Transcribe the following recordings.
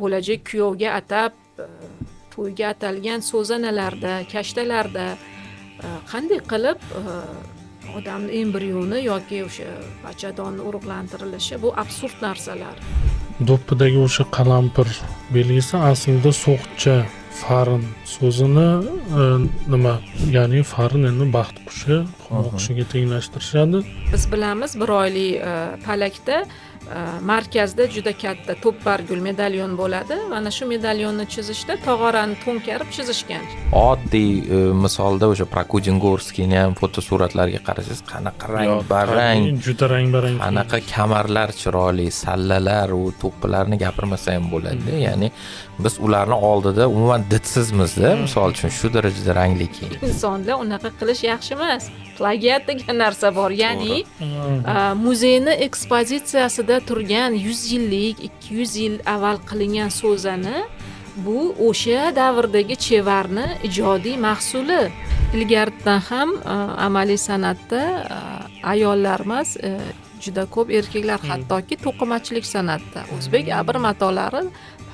bo'lajak kuyovga atab to'yga atalgan so'zanalarda, kashtalarda qanday qilib odamni embrioni yoki o'sha bachadonni urug'lantirilishi bu absurd narsalar. Do'ppidagi o'sha qalampir belgisi aslida so'qcha farin so'zini ya'ni farin endi baxt qushi, qushiga tenglashtirishadi. Biz bilamiz, bir oylik palakda markazda juda katta to'ppargul medalyon bo'ladi. Mana shu medalyonni chizishda tog'orani to'nkarib chizishgan. Oddiy misolda o'sha Prokudin-Gorskiyni ham fotosuratlarga qarasangiz, qanaqa rang-barang, juda rang-barang, qanaqa kamarlar chiroyli, sallalar, u to'plarni gapirmasa ham bo'ladi. Ya'ni biz ularni oldida umuman didsimizda, misol uchun shu darajada rangli kiyim. Insonlar unaqa qilish yaxshi emas. Plagiat degan narsa bor. Ya'ni muzeyni ekspozitsiyasida turgan 100 yillik, 200 yil avval qilingan so'zani bu o'sha davrdagi chevarni ijodiy mahsuli. Ilgaridan ham amaliy san'atda ayollar emas, juda ko'p erkaklar, hattoki to'qimachilik san'atda o'zbek abr matolari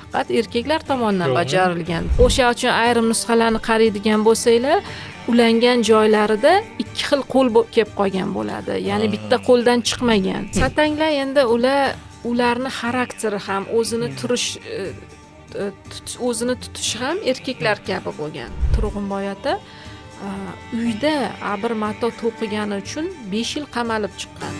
faqat erkaklar tomonidan bajarilgan. O'sha uchun ayrim nusxalarni qaraydigan bo'lsanglar, ulangan joylarida ikki xil qo'l kelib qolgan bo'ladi. Ya'ni bitta qo'ldan chiqmagan. Satanglar endi ularni xarakteri ham, o'zini tutishi ham erkaklar kabi bo'lgan. Turg'unboy ota uyda abr mato to'qigani uchun 5 yil qamalib chiqqan.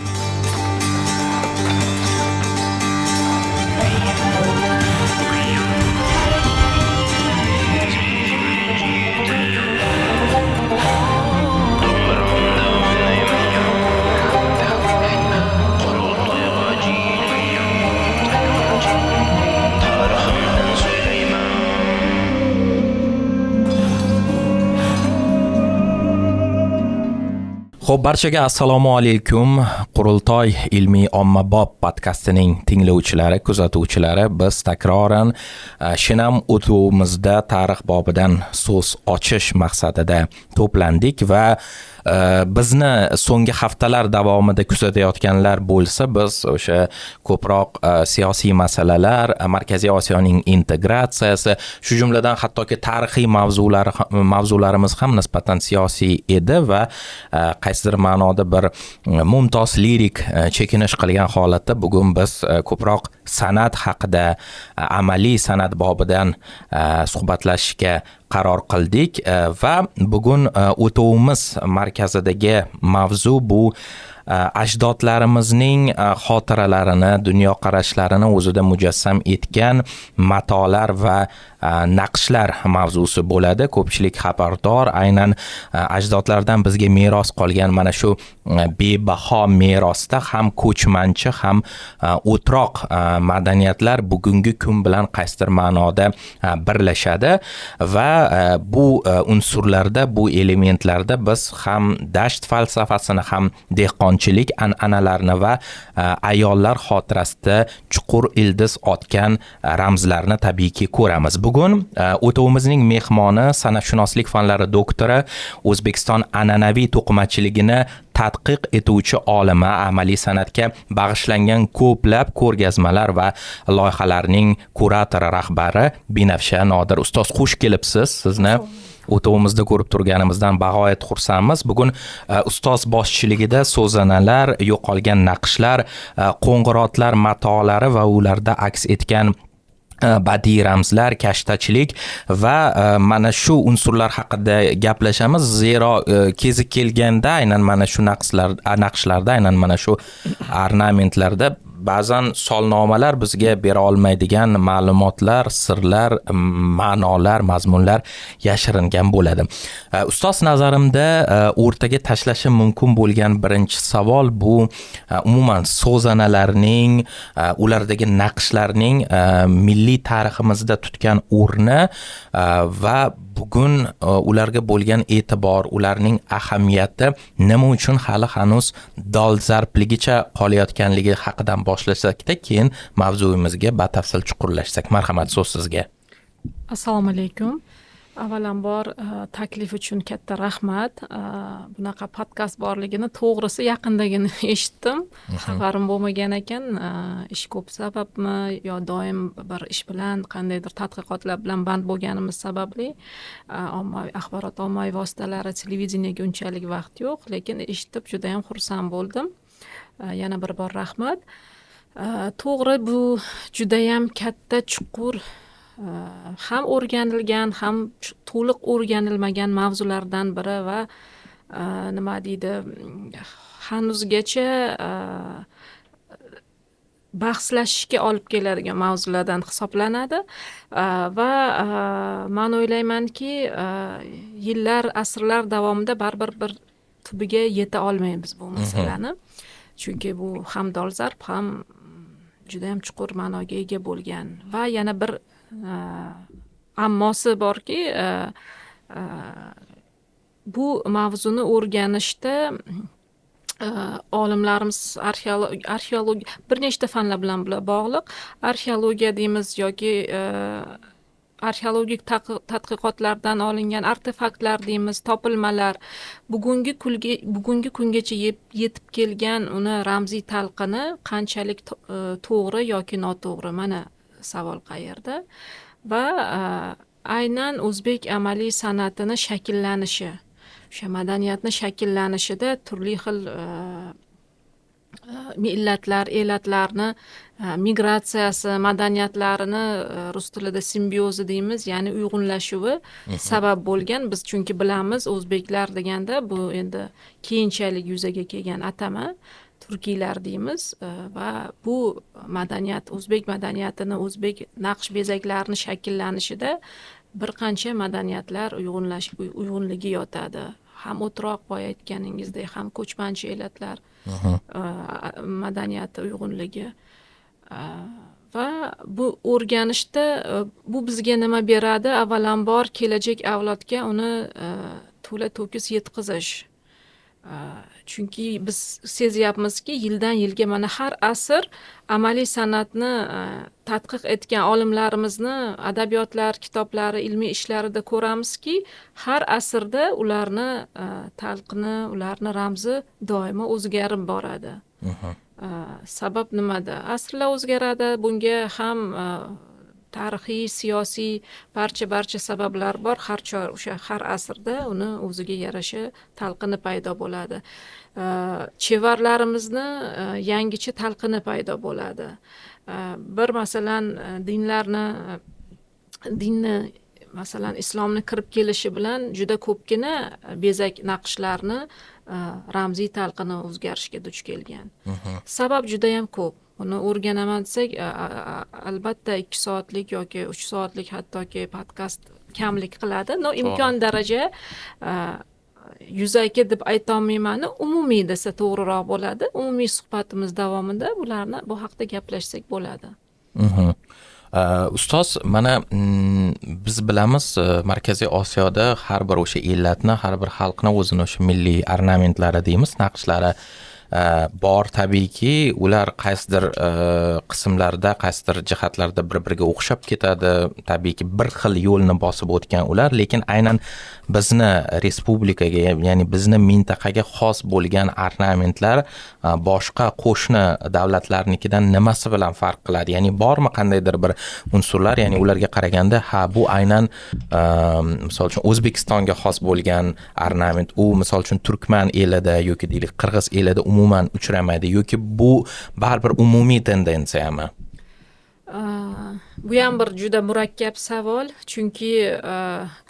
Xo'p, barchaga assalomu alaykum. Qurultoy ilmiy ommabop podkastining tinglovchilari, kuzatuvchilari, biz takroran Shinam o'tuvimizda tarix bobidan so'z ochish maqsadida to'plandik va bizni so'nggi haftalar davomida kuzatayotganlar bo'lsa, biz o'sha ko'proq siyosiy masalalar, Markaziy Osiyoning integratsiyasi, shu jumladan hattoki tarixiy mavzularimiz ham nisbatan siyosiy edi va qaysidir ma'noda bir mumtoz lirik chekinish qilgan holatda bugun biz ko'proq san'at haqida, amaliy san'at bobidan suhbatlashishga qaror qildik va bugun o'tuvimiz markazidagi mavzu bu ajdodlarimizning xotiralarini, dunyoqarashlarini o'zida mujassam etgan matolar va naqshlar mavzusi bo'ladi. Ko'pchilik xabardor, aynan ajdodlardan bizga meros qolgan mana shu bebaho merosda ham ko'chmanchi, ham o'troq madaniyatlar bugungi kun bilan qaysidir ma'noda birlashadi va bu unsurlarda, bu elementlarda biz ham dasht falsafasini, ham dehqonchilik an'analarini va ayollar xotirasida chuqur ildiz otgan ramzlarni tabiiyki ko'ramiz. Bugun o'tuvimizning mehmoni san'atshunoslik fanlari doktori, O'zbekiston an'anaviy to'qimachiligini tadqiq etuvchi olima, amaliy san'atga bag'ishlangan ko'plab ko'rgazmalar va loyihalarning kuratori, rahbari Binafsha Nodir. Ustoz, xush kelibsiz. Sizni o'tuvimizda ko'rib turganimizdan bag'oyat xursandmiz. Bugun ustoz boshchiligida so'zanalar, yo'qolgan naqshlar, qo'ng'irotlar matolari va ularda aks etgan badiiy ramzlar, kashtachilik va mana shu unsurlar haqida gaplashamiz. Zero kezi kelganda aynan mana shu naqshlarda, aynan mana shu ornamentlarda ba'zan solnomalar bizga bera olmaydigan ma'lumotlar, sirlar, ma'nolar, mazmunlar yashiringan bo'ladi. Ustoz, nazarimda o'rtaga tashlashi mumkin bo'lgan birinchi savol bu umuman so'zanalarning, ulardagi naqshlarning milliy tariximizda tutgan o'rni va bugun ularga bo'lgan e'tibor, ularning ahamiyati nima uchun hali hanuz dolzarbligicha qolayotganligi haqidan boshlasak-da, keyin mavzuyimizga batafsil chuqurlashsak. Marhamat, so'z sizga. Assalomu alaykum. Avvalambor taklif uchun katta rahmat. Bunaqa podkast borligini to'g'risi yaqindagina eshitdim. Xabarim bo'lmagan ekan. Ish ko'p sababmi yo doim bir ish bilan qandaydir tadqiqotlar bilan band bo'lganimiz sababli ommaviy vositalari televideniyega unchalik vaqt yo'q, lekin eshitib juda ham xursand bo'ldim. Yana bir bor rahmat. To'g'ri, bu juda ham katta chuqur ham o'rganilgan, ham to'liq o'rganilmagan mavzulardan biri va nima deydi, hanuzgacha bahslashishga olib keladigan mavzulardan hisoblanadi va men o'ylaymanki, yillar, asrlar davomida baribir bir tubiga yeta olmaymiz bu masalani. Chunki bu ham dolzarb, ham juda ham chuqur ma'noga ega bo'lgan va yana bir ammosi borki, bu mavzuni o'rganishda olimlarimiz arxeologiya bir nechta fanlar bilan bog'liq. Arxeologiya deymiz yoki arxeologik tadqiqotlardan olingan artefaktlar deymiz, topilmalar, bugungi kungacha yetib kelgan uni ramziy talqini qanchalik to'g'ri yoki noto'g'ri, mana savol qayerda. Va aynan o'zbek amaliy san'atini shakllanishi, o'sha madaniyatni shakllanishida turli xil millatlar, elatlarni migratsiyasi, madaniyatlarini rus tilida simbiozi deymiz, ya'ni uyg'unlashuvi sabab bo'lgan. Biz chunki bilamiz, o'zbeklar deganda bu endi keyinchalik yuzaga kelgan atama, turkiylar deymiz va bu madaniyat, o'zbek madaniyatini, o'zbek naqsh bezaklarini shakllanishida bir qancha madaniyatlar uyg'unligi yotadi. Ham o'troq, boya aytganingizdek, ham ko'chmanchi elatlar madaniyati uyg'unligi. Va bu o'rganishda bu bizga nima beradi? Avvalambor kelajak avlodga uni to'la to'kis yetkazish. Chunki biz sezyapmizki, yildan yilga mana har asr amaliy san'atni tadqiq etgan olimlarimizni adabiyotlar, kitoblari, ilmiy ishlarida ko'ramizki, har asrda ularni talqini, ularni ramzi doimo o'zgarib boradi. Sabab nimada? Asrlar o'zgaradi. Bunga ham tarixiy, siyosiy barcha sabablar bor. Har asrda uni o'ziga yarasha talqini paydo bo'ladi. Chevarlarimizni yangicha talqini paydo bo'ladi. Bir masalan dinni masalan islomni kirib kelishi bilan juda ko'pgina bezak naqshlarni ramziy talqini o'zgarishga duch kelgan. Sabab juda ham ko'p. Buni o'rganaman desak, albatta 2 soatlik yoki 3 soatlik hattoki podkast kamlik qiladi. No, imkon daraja yuzaki deb aytolmayman, umumiy desa to'g'riroq bo'ladi. Umumiy suhbatimiz davomida bu haqida gaplashsak bo'ladi. Ustoz, mana biz bilamiz, Markaziy Osiyoda har bir o'sha illatni, har bir xalqni o'zini o'sha milliy ornamentlari deymiz, naqshlari bor. Tabiiyki, ular qaysidir qismlarda, qaysidir jihatlarda bir-biriga o'xshab ketadi. Tabiiyki, bir xil yo'lni bosib o'tgan ular, lekin aynan bizni respublikaga, ya'ni bizni mintaqaga xos bo'lgan ornamentlar boshqa qo'shni davlatlarnikidan nimasi bilan farq qiladi? Ya'ni bormi qandaydir bir unsurlar, ya'ni ularga qaraganda, bu aynan misol uchun O'zbekistonga xos bo'lgan ornament, u misol uchun turkman elida yoki deylik qirg'iz elida umuman uchramaydi, yoki bu baribir umumiy tendensiyami? Bu ham bir juda murakkab savol, chunki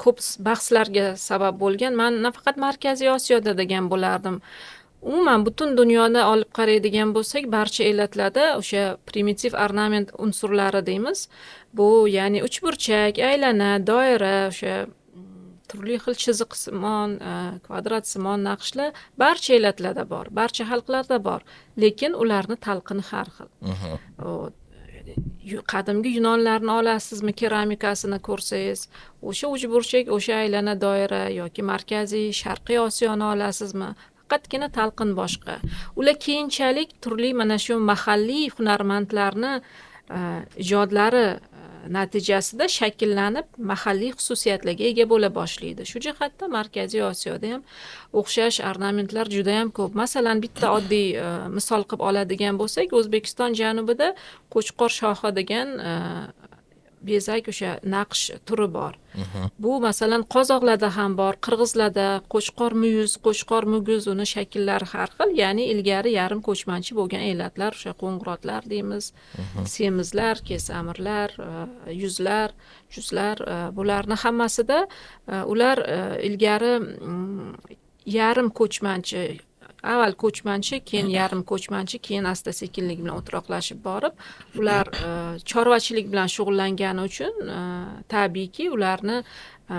ko'p bahslarga sabab bo'lgan. Men nafaqat Markaziy Osiyoda degan bo'lardim. Umuman butun dunyoda olib qaraydigan bo'lsak, barcha elatlarda o'sha primitiv ornament unsurlari deymiz. Bu ya'ni uchburchak, aylana, doira, o'sha turli xil chiziqsimon, kvadratsimon naqshlar barcha elatlarda bor, barcha xalqlarda bor, lekin ularni talqini har xil. Qadimgi Yunonlarni olasizmi, keramikasini ko'rsangiz, o'sha uchburchak, o'sha aylana, doira yoki Markaziy Sharqiy Osiyoni olasizmi, faqatgina talqin boshqa. Ular keyinchalik turli mana shu mahalliy hunarmandlarni ijodlari natijasida shakllanib mahalliy xususiyatlarga ega bo'la boshlaydi. Shu jihatda Markaziy Osiyoda ham o'xshash ornamentlar juda ham ko'p. Masalan, bitta oddiy misol qilib oladigan bo'lsak, O'zbekiston janubida Qo'chqor shohi degan bezak o'sha naqsh turi bor. Bu masalan qozoqlarda ham bor, qirg'izlarda Qo'chqor muyuz, Qo'chqor muguz, uni shakllari har xil, ya'ni ilgari yarim ko'chmanchi bo'lgan elatlar, o'sha qo'ng'irotlar deymiz, semizlar, kesamirlar, yuzlar, juzlar, bularni hammasida ular ilgari yarim ko'chmanchi, avval ko'chmanchi, keyin yarim ko'chmanchi, keyin asta sekinlik bilan o'troqlashib borib, ular chorvachilik bilan shug'ullangani uchun tabiiyki ularni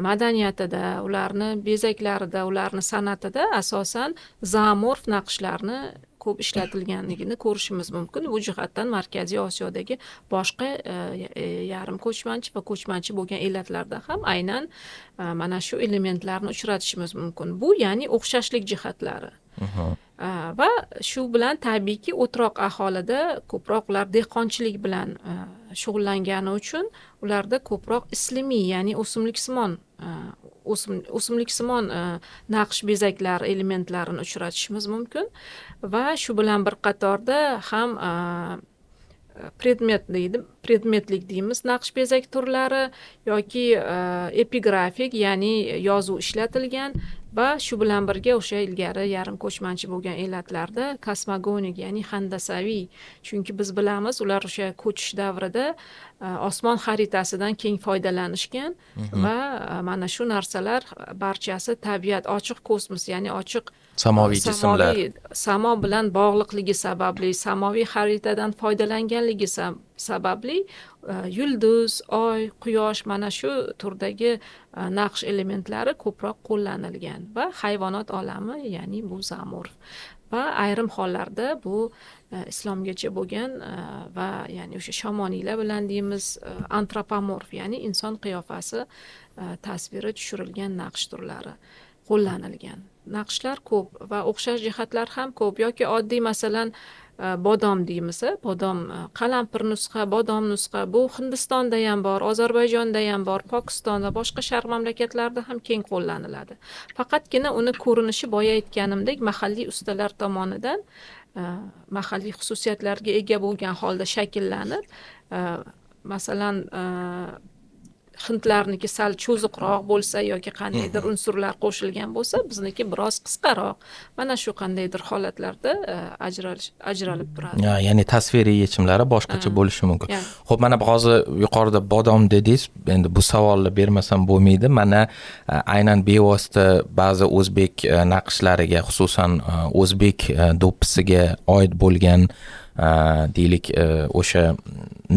madaniyatida, ularni bezaklarida, ularni san'atida asosan zoomorf naqshlarni ko'p ishlatilganligini ko'rishimiz mumkin. Bu jihatdan Markaziy Osiyodagi boshqa yarim ko'chmanchi va ko'chmanchi bo'lgan elatlarda ham aynan mana shu elementlarni uchratishimiz mumkin. Bu ya'ni o'xshashlik jihatlari. Va shu bilan tabiiyki o'troq aholida ko'proq ular dehqonchilik bilan shug'ullangani uchun ularda ko'proq islimiy, ya'ni o'simliksimon naqsh bezaklar elementlarini uchratishimiz mumkin va shu bilan bir qatorda ham predmetlik deymiz naqsh bezak turlari yoki epigrafik, ya'ni yozuv ishlatilgan va shu bilan birga o'sha ilgari yarim ko'chmanchi bo'lgan elatlarda kosmogonik, ya'ni handasaviy, chunki biz bilamiz ular o'sha ko'chish davrida osmon xaritasidan keng foydalanishgan va mana shu narsalar barchasi tabiat, ochiq kosmos, ya'ni ochiq samoviy jismlar, samo bilan bog'liqligi sababli, samoviy xaritadan foydalanganligi sababli yulduz, oy, quyosh, mana shu turdagi naqsh elementlari ko'proq qo'llanilgan va hayvonot olami, ya'ni bu zoomorf va ayrim hollarda bu islomgacha bo'lgan va ya'ni o'sha shamoniylar bilan deymiz antropomorf, ya'ni inson qiyofasi tasviri tushirilgan naqsh turlari qo'llanilgan. Naqshlar ko'p va o'xshash jihatlar ham ko'p. Yoki oddiy masalan bodom deymiz, bodom qalampir nusxa, bodom nusxa, bu Hindistonda ham bor, Ozarbayjonda ham bor, Pokiston va boshqa sharq mamlakatlarida ham keng qo'llaniladi. Faqatgina uni ko'rinishi boya aytganimdek mahalliy ustalar tomonidan mahalliy xususiyatlarga ega bo'lgan holda shakllanib, masalan hindlarniki sal cho'ziqroq bo'lsa yoki qandaydir unsurlar qo'shilgan bo'lsa, bizniki biroz qisqaroq. Mana shu qandaydir holatlarda ajralib turadi. Ya'ni tasviriy yechimlari boshqacha bo'lishi mumkin. Xo'p, mana hozir yuqorida bodom dedingiz. Endi bu savolni bermasam bo'lmaydi. Mana aynan bevosita ba'zi o'zbek naqshlariga, xususan o'zbek do'ppisiga oid bo'lgan deylik o'sha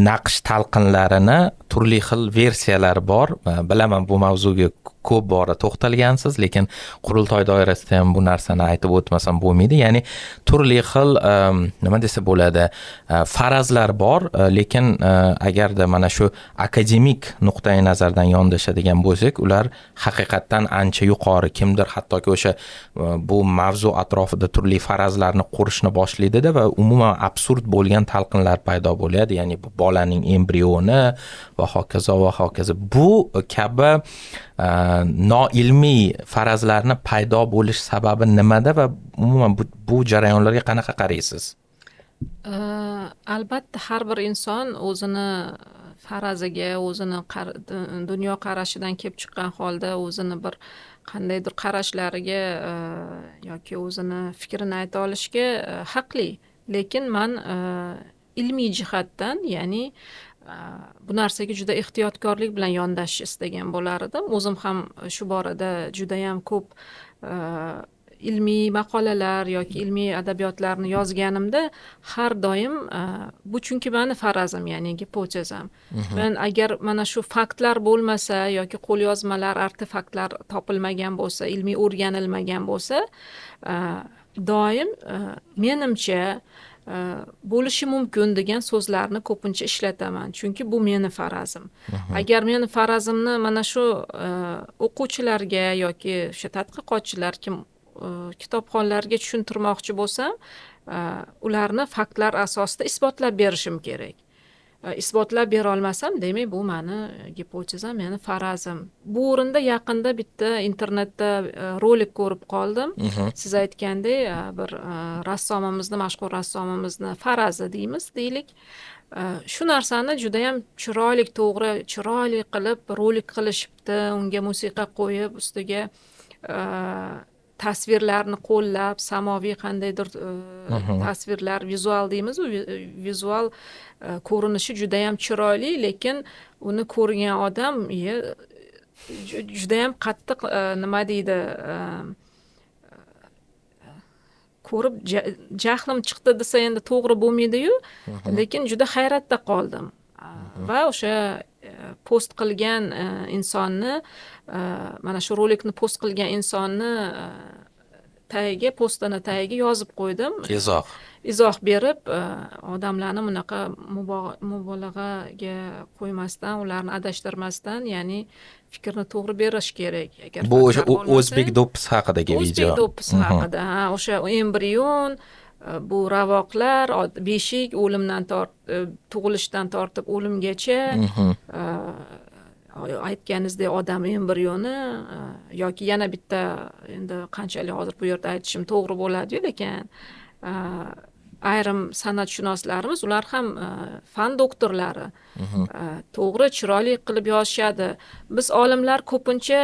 naqsh talqinlarini turli xil versiyalar bor. Bilaman bu mavzuga ko'p bora to'xtalgansiz, lekin qurultoy doirasida ham bu narsani aytib o'tmasam bo'lmaydi. Ya'ni turli xil nima desa bo'ladi, farazlar bor, lekin agarda mana shu akademik nuqtai nazardan yondashadigan bo'lsak, ular haqiqatdan ancha yuqori. Kimdir hattoki o'sha bu mavzu atrofida turli farazlarni qurishni boshlaydi-da va umuman absurd bo'lgan talqinlar paydo bo'ladi. Ya'ni bu bolaning embrioni va hokazo va hokazo. Bu kabi noilmiy farazlarni paydo bo'lish sababi nimada va umuman bu jarayonlarga qanaqa qaraysiz? Albatta har bir inson o'zini faraziga, o'zini dunyo qarashidan kelib chiqqan holda o'zini bir qandaydir qarashlariga yoki o'zini fikrini ayta olishga haqli. Lekin men ilmiy jihatdan, ya'ni bu narsaga juda ehtiyotkorlik bilan yondashishni istagan bo'lar edim. O'zim ham shu borada juda ham ko'p ilmiy maqolalar yoki ilmiy adabiyotlarni yozganimda har doim bu chunki meni farazim, ya'ni gipotezam. Men agar mana shu faktlar bo'lmasa yoki qo'lyozmalar, artefaktlar topilmagan bo'lsa, ilmiy o'rganilmagan bo'lsa, doim menimcha bo'lishi mumkin degan so'zlarni ko'pincha ishlataman, chunki bu meni farazim. Agar meni farazimni mana shu o'quvchilarga yoki o'sha tadqiqotchilar kim kitobxonlarga tushuntirmoqchi bo'lsam, ularni faktlar asosida isbotlab berishim kerak. isbotlab bera olmasam, demak bu mani gipotezam, meni farazim. Bu o'rinda yaqinda bitta internetda rolik ko'rib qoldim. Siz aytgandek, bir rassomimizni, mashhur rassomimizni farazi deylik. Shu narsani juda ham to'g'ri, chiroyli qilib rolik qilishibdi, unga musiqa qo'yib, ustiga tasvirlarni qo'llab, samoviy qandaydir tasvirlar, vizual deymiz, vizual ko'rinishi juda ham chiroyli, lekin uni ko'rgan odam juda ham qattiq nima deydi, ko'rib jahlim chiqdi desa endi to'g'ri bo'lmaydi-yu, lekin juda hayratda qoldim. Va o'sha post qilgan insonni, mana shu rolikni post qilgan insonni postini tagiga yozib qo'ydim. Izoh berib, odamlarni bunaqa mubolag'aga qo'ymasdan, ularni adashtirmasdan, ya'ni fikrni to'g'ri berish kerak. Bu o'sha o'zbek do'ppisi haqidagi video. O'zbek do'ppisi haqida, o'sha embrion, bu ravoqlar, beshik o'limdan tug'ilishdan tortib o'limgacha, aytganingizdek odam embrioni yoki yana bitta, endi qanchalik hozir bu yerda aytishim to'g'ri bo'ladi-yu, lekin ayrim san'atshunoslarimiz, ular ham fan doktorlari, to'g'ri, chiroyli qilib yozishadi. Biz olimlar ko'pincha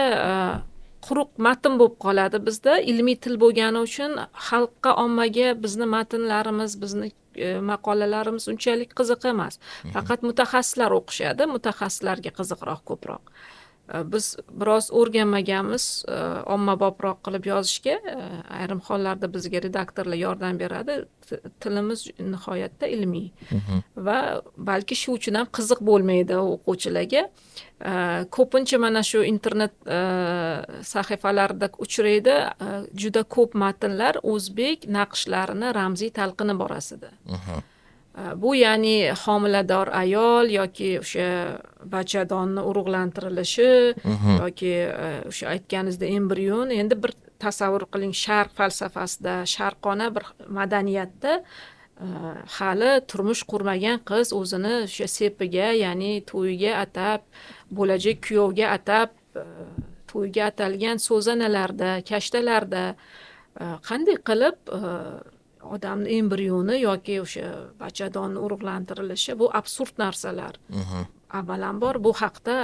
quruq matn bo'lib qoladi bizda, ilmiy til bo'lgani uchun xalqqa, ommaga bizni matnlarimiz, bizni maqolalarimiz unchalik qiziq emas. Faqat mutaxassislar o'qishadi, mutaxassislarga qiziqroq ko'proq. Biz biroz o'rganmaganmiz, ommabobroq qilib yozishga, ayrim hollarda bizga redaktorlar yordam beradi. Tilimiz nihoyatda ilmiy va balki shu uchun ham qiziq bo'lmaydi o'quvchilarga. Ko'pincha mana shu internet sahifalarida uchraydi juda ko'p matnlar o'zbek naqshlarini ramziy talqini borasida. Bu ya'ni homilador ayol yoki o'sha bachadonni urug'lantirilishi yoki o'sha aytganingizda embrion, endi bir tasavvur qiling, sharq falsafasida, sharqona bir madaniyatda hali turmush qurmagan qiz o'zini o'sha sepiga, ya'ni to'yiga atab, bo'lajak kuyovga atab, to'yiga atalgan so'zanalarda, kashtalarda qanday qilib odamni embrioni yoki o'sha bachadonni urug'lantirilishi, bu absurd narsalar. Avvalambor bu haqda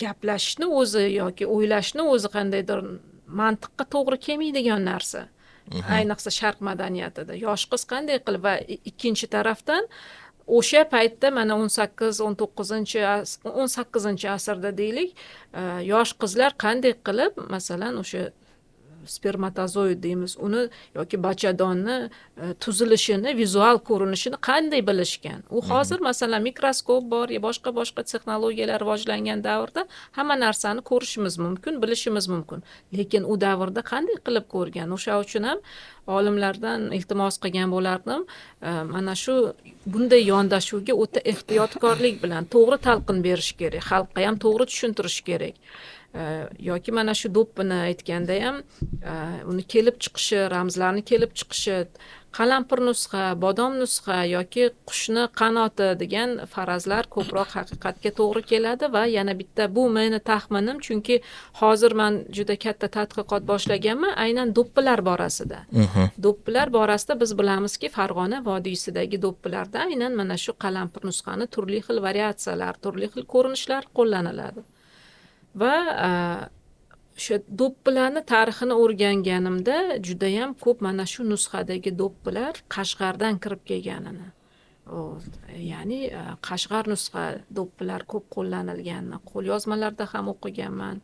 gaplashishni o'zi yoki o'ylashni o'zi qandaydir mantiqqa to'g'ri kelmaydigan narsa. Ayniqsa sharq madaniyatida yosh qiz qanday qilib, va ikkinchi tarafdan o'sha paytda mana 18 asrda deylik, yosh qizlar qanday qilib, masalan, o'sha spermatozoid deymiz, uni yoki bachadonni tuzilishini, vizual ko'rinishini qanday bilishgan. U hozir masalan mikroskop bor, boshqa texnologiyalar rivojlangan davrda hamma narsani ko'rishimiz mumkin, bilishimiz mumkin. Lekin u davrda qanday qilib ko'rgan? O'sha uchun ham olimlardan iltimos qilgan bo'lardim. Mana shu bunday yondashuvga o'ta ehtiyotkorlik bilan to'g'ri talqin berish kerak, xalqqa ham to'g'ri tushuntirish kerak. Yoki mana shu do'ppini aytganda ham uni kelib chiqishi, ramzlarni kelib chiqishi, qalampir nusxa, bodom nusxa yoki qushni qanoti degan farazlar ko'proq haqiqatga to'g'ri keladi. Va yana bitta, bu meni taxminim, chunki hozir men juda katta tadqiqot boshlaganman aynan do'ppilar borasida. Do'ppilar borasida biz bilamizki, Farg'ona vodiysidagi do'ppilarda aynan mana shu qalampir nusxani turli xil variatsiyalar, turli xil ko'rinishlar qo'llaniladi. Va o'sha do'ppilarni tarixini o'rganganimda juda ham ko'p mana shu nusxadagi do'ppilar Qashg'ardan kirib kelganini, ya'ni Qashg'ar nusxa do'ppilar ko'p qo'llanilganini qo'lyozmalarda ham o'qiganman.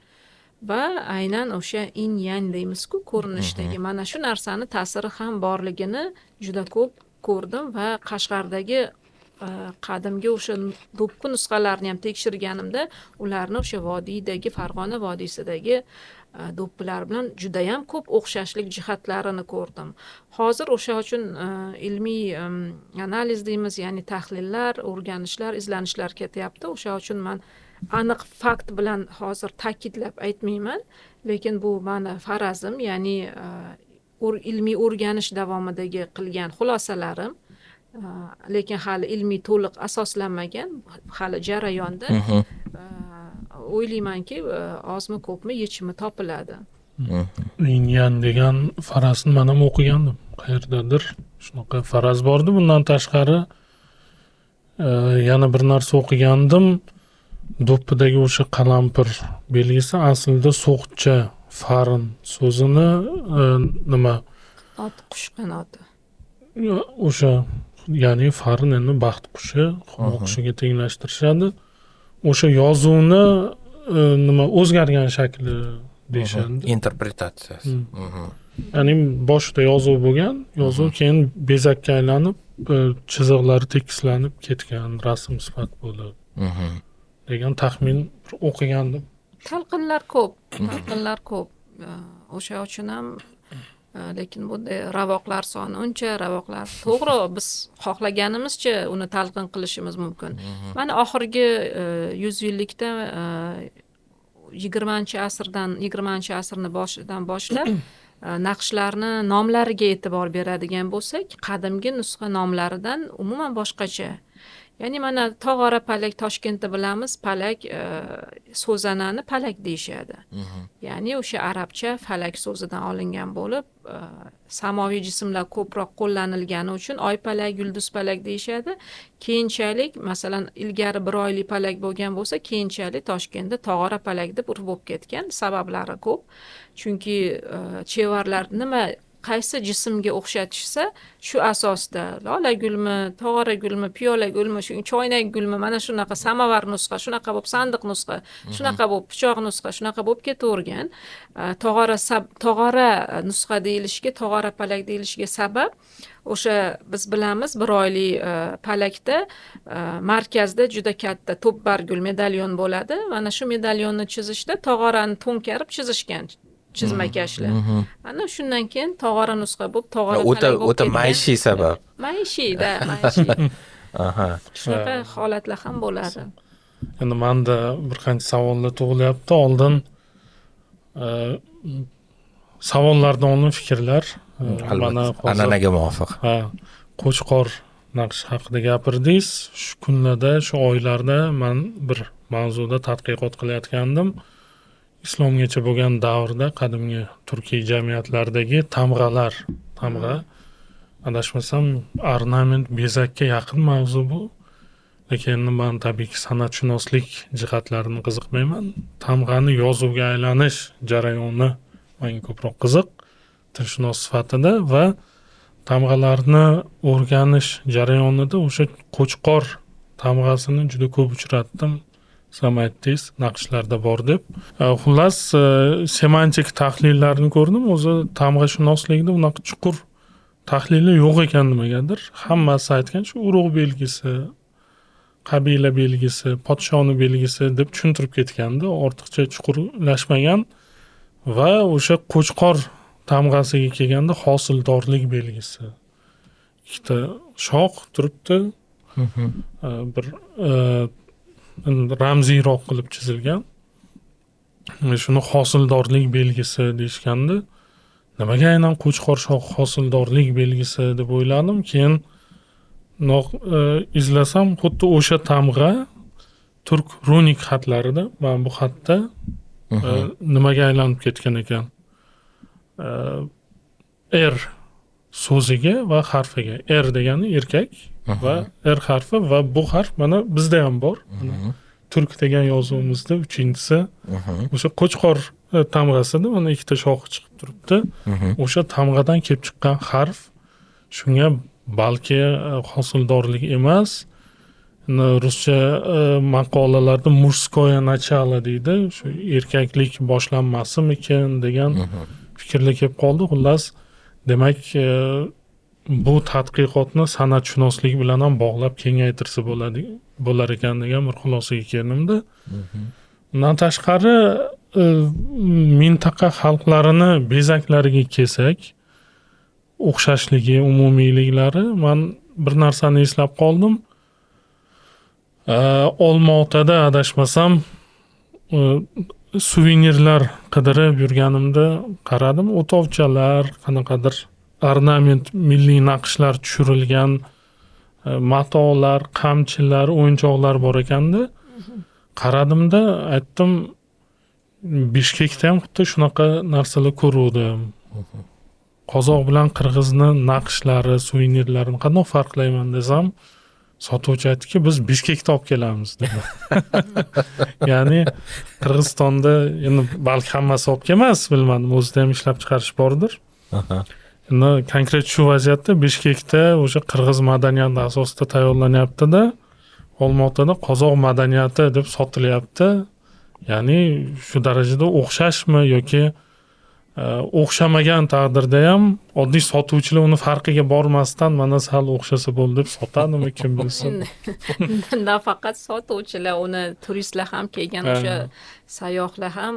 Va aynan o'sha in-yang deymiz-ku, ko'rinishdagi mana shu narsani ta'siri ham borligini juda ko'p ko'rdim va Qashg'ardagi qadimgi o'sha do'ppi nusxalarini ham tekshirganimda ularni o'sha vodiydagi, Farg'ona vodiysidagi do'ppilar bilan juda ham ko'p o'xshashlik jihatlarini ko'rdim. Hozir o'sha uchun ilmiy analiz deymiz, ya'ni tahlillar, o'rganishlar, izlanishlar ketyapti. O'sha uchun men aniq fakt bilan hozir ta'kidlab aytmayman, lekin bu meni farazim, ya'ni ilmiy o'rganish davomidagi qilgan xulosalarim. lekin hali ilmiy to'liq asoslanmagan, hali jarayonda. O'ylaymanki, ozmi ko'pmi yechimi topiladi. Inyan degan farazni men ham o'qigandim. Qayerdadir shunaqa faraz bordi. Bundan tashqari yana bir narsa o'qigandim. Do'ppidagi o'sha qalampir belgisi aslida so'qcha farin so'zini nima? Qush qanoti. O'sha ya'ni farin endi baxt qushi, humo qushiga tenglashtirishadi. O'sha yozuvni nima o'zgargan shakli deyshadi. Interpretatsiyasi. Ya'ni boshida yozuv bo'lgan, yozuv keyin bezakka aylanib, chiziqlari tekislanib ketgan, rasm sifat bo'lib degan taxmin o'qigandim. Talqinlar ko'p. O'sha uchun ham lekin bunday ravoqlar soni uncha, ravoqlar to'g'ri, biz xohlaganimizcha uni talqin qilishimiz mumkin. Mana oxirgi 100 yillikda 20-asrni boshidan boshlab naqshlarni nomlariga e'tibor beradigan bo'lsak, qadimgi nusxa nomlaridan umuman boshqacha. Ya'ni mana tog'ora palak, Toshkentda bilamiz, palak so'zanani palak deyshadi. Ya'ni o'sha arabcha falak so'zidan olingan bo'lib, samoviy jismlar ko'proq qo'llanilgani uchun oy palak, yulduz palak deyshadi. Keyinchalik, masalan, ilgari bir oyli palak bo'lgan bo'lsa, keyinchalik Toshkentda tog'ora palak deb urf bo'lib ketgan. Sabablari ko'p. Chunki chevarlar qaysi jismga o'xshatishsa, shu asosda lola gulmi, tog'ora gulmi, piyola gulmi, choynak gulmi, mana shunaqa samovar nusxa, shunaqa bo'lib sandiq nusxa, shunaqa bo'lib pichoq nusxa, shunaqa bo'lib ketavergan. Tog'ora nusxa deyilishiga, tog'ora palak deyilishiga sabab o'sha biz bilamiz, bir oyli palakda markazda juda katta to'pbargul medalyon bo'ladi. Mana shu medalyonni chizishda tog'orani to'nkarib chizishgan. Chizmakashlar. Ana shundan keyin tog'ora nusxa bo'lib, tog'ora palak bo'lib o'ta maishiy sabab. Maishiy. Shunaqa holatlar ham bo'ladi. Endi menda bir qancha savollar tug'ilyapti. Oldin savollardan oldin fikrlar. Mana an'anaga muvofiq. Qo'chqor naqsh haqida gapirdingiz. Shu kunlarda, shu oylarda men bir mavzuda tadqiqot qilayotgandim. Islomgacha bo'lgan davrda qadimgi turkiy jamiyatlaridagi tamg'a adashmasam ornament, bezakka yaqin mavzu bu. Lekin men tabiiyki san'atshunoslik jihatlarini qiziqmayman. Tamg'ani yozuvga aylanish jarayoni menga ko'proq qiziq, tilshunos sifatida, va tamg'alarni o'rganish jarayonida o'sha qo'chqor tamg'asini juda ko'p uchratdim. Sizam aytdingiz, naqshlarda bor deb. Xullas, semantik tahlillarni ko'rdim. O'zi tamg'ashunoslikda unaqa chuqur tahlillar yo'q ekan nimagadir. Hammasi aytgan shu urug' belgisi, qabila belgisi, podshoni belgisi deb tushuntirib ketganda, ortiqcha chuqurlashmagan va o'sha qo'chqor tamg'asiga kelganda hosildorlik belgisi. Ikkita shox turibdi. Bir ramziyroq qilib chizilgan. Shuni hosildorlik belgisi deyishganda, nimaga aynan qo'chqor shoh hosildorlik belgisi deb o'yladim. Keyin izlasam, xuddi o'sha tamg'a turk runik xatlarida, mana bu xatda nimaga aylanib ketgan ekan? so'ziga va harfiga. Degani erkak va harfi va bu harf mana bizda ham bor. Turk degan yozuvimizda 3-inchisi o'sha qo'chqor tamg'asida mana ikkita shoxi chiqib turibdi. O'sha tamg'adan kelib chiqqan harf shunga balki hosildorlik emas, ruscha maqolalarda murskoya nachalo deydi, shu erkaklik boshlanmasimikin degan fikrlar kelib qoldi. Xullas, demak, bu tadqiqotni san'atshunoslik bilan ham bog'lab kengaytirsa bo'lar ekan degan bir xulosaga keldimda. Undan tashqari mintaqa xalqlarini bezaklariga kelsak, o'xshashligi, umumiyliklari, men bir narsani eslab qoldim. Olmaotada adashmasam suvenirlar qidirib yurganimda qaradim, o'tovchalar, qanaqadir ornament, milliy naqshlar tushirilgan matolar, qamchilar, o'yinchoqlar bor ekanda. Qaradimda aytdim, Bishkekda ham xuddi shunaqa narsalar ko'ruvdim. Qozoq bilan qirg'izni naqshlari, suvenirlarini qanday farqlayman desam, sotuvchi aytdiki, biz Bishkekda olib kelamiz dedi. Ya'ni Qirg'izistonda endi balki hammasi olib kelmas, bilmadim, o'zida ham ishlab chiqarish bordir. Endi konkret shu vaziyatda Bishkekda o'sha qirg'iz madaniyati asosida tayyorlanyapti-da, Olmaotada qozoq madaniyati deb sotilyapti. Ya'ni shu darajada o'xshashmi yoki o'xshamagan taqdirda ham oddiy sotuvchilar uni farqiga bormasdan mana sal o'xshasa bo'ldi deb sotadimi, kim bilsin. Nafaqat sotuvchilar, uni turistlar ham kelgan, o'sha sayyohlar ham,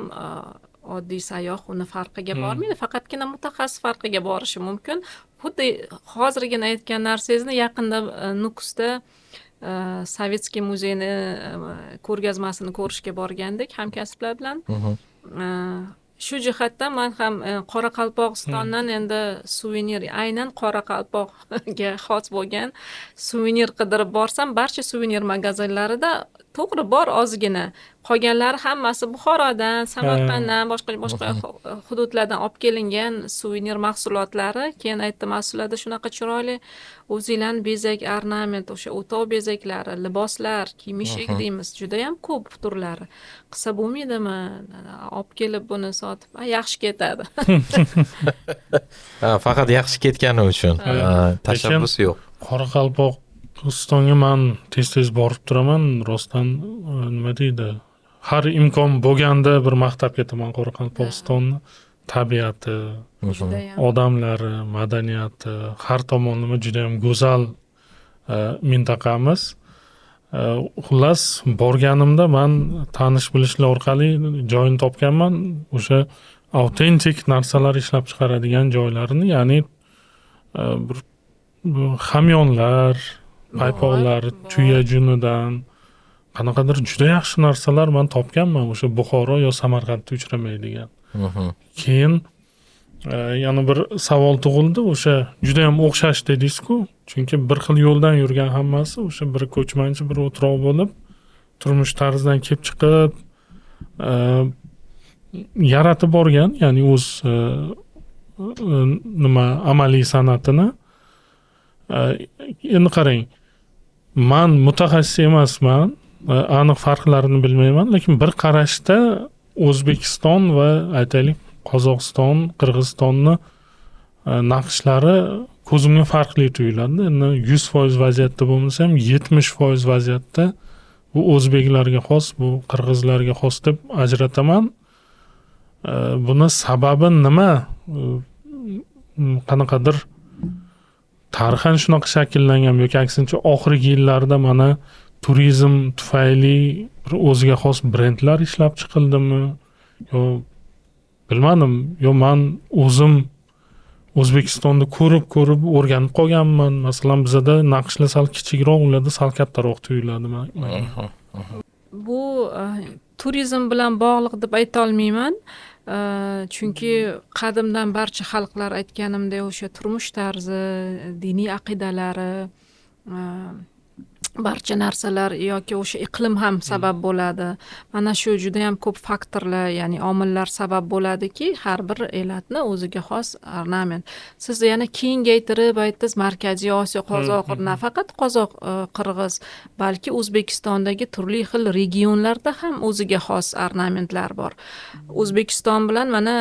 oddiy sayyoh uni farqiga bormaydi, faqatgina mutaxassis farqiga borishi mumkin. Xuddi hozirgina aytgan narsangizni yaqinda Nukusda Sovetskiy muzeyini ko'rgazmasini ko'rishga borgandik hamkasblar bilan. Shu jihatdan men ham Qoraqalpog'istondan endi suvenir, aynan Qoraqalpoqga xos bo'lgan suvenir qidirib borsam, barcha suvenir magazinlarida to'g'ri bor ozgina, qolganlari hammasi Buxorodan, Samarqanddan, boshqa hududlardan olib kelingan suvenir mahsulotlari. Keyin aytdim, mas'ulada shunaqa chiroyli o'zinglarning bezak, ornament, o'sha o'tov bezaklari, liboslar, kiyim-eshak deymiz, juda ham ko'p turlari. Qilsa bo'lmaydimi? Olib kelib buni sotib, yaxshi ketadi. Faqat yaxshi ketgani uchun tashabbus yo'q. Qoraqalpog'istonga men tez-tez borib turaman, rostdan nima deydi? Har imkon bo'lganda bir maqtab ketaman Qoraqalpog'istonni. Tabiati, odamlari, madaniyati, har tomonlama juda ham go'zal mintaqamiz. Xullas, borganimda men tanish bilishlar orqali joyini topganman, o'sha autentik narsalar ishlab chiqaradigan joylarini, ya'ni bir hamyonlar, paypoqlar, tuya junidan qanaqadir juda yaxshi narsalar men topganman, o'sha Buxoro yo Samarqandda uchramaydigan. Keyin yana bir savol tug'ildi, o'sha juda ham o'xshash dedingiz-ku, chunki bir xil yo'ldan yurgan hammasi, o'sha bir ko'chmanchi, bir o'troq bo'lib, turmush tarzidan kelib chiqib yaratib borgan, ya'ni o'z amaliy san'atini. Endi qarang, men mutaxassis emasman, aniq farqlarini bilmayman, lekin bir qarashda O'zbekiston va aytaylik Qozog'iston, Qirg'izistonni naqshlari ko'zimga farqli tuyuladi. Endi 100% vaziyatda bo'lmasa ham 70% vaziyatda bu o'zbeklarga xos, bu qirg'izlarga xos deb ajrataman. Buni sababi nima? Qanaqadir tarixan shunaqa shakllangan yoki aksincha oxirgi yillarda mana turizm tufayli bir o'ziga xos brendlar ishlab chiqildimi? Yo bilmadim, yo men o'zim O'zbekistonda ko'rib o'rganib qolganman. Masalan, bizda naqshlar sal kichikroq, ularda sal kattaroq tuyuladi. Bu turizm bilan bog'liq deb ayta olmayman. Chunki qadimdan barcha xalqlar aytganimdek o'sha turmush tarzi, diniy aqidalari, barcha narsalar yoki o'sha iqlim ham sabab bo'ladi. Mana shu juda ham ko'p faktorlar, ya'ni omillar sabab bo'ladiki, har bir elatni o'ziga xos ornament. Siz yana kengaytirib aytdingiz, Markaziy Osiyo, Qozoq, nafaqat Qozoq, Qirg'iz, balki O'zbekistondagi turli xil regionlarda ham o'ziga xos ornamentlar bor. O'zbekiston bilan mana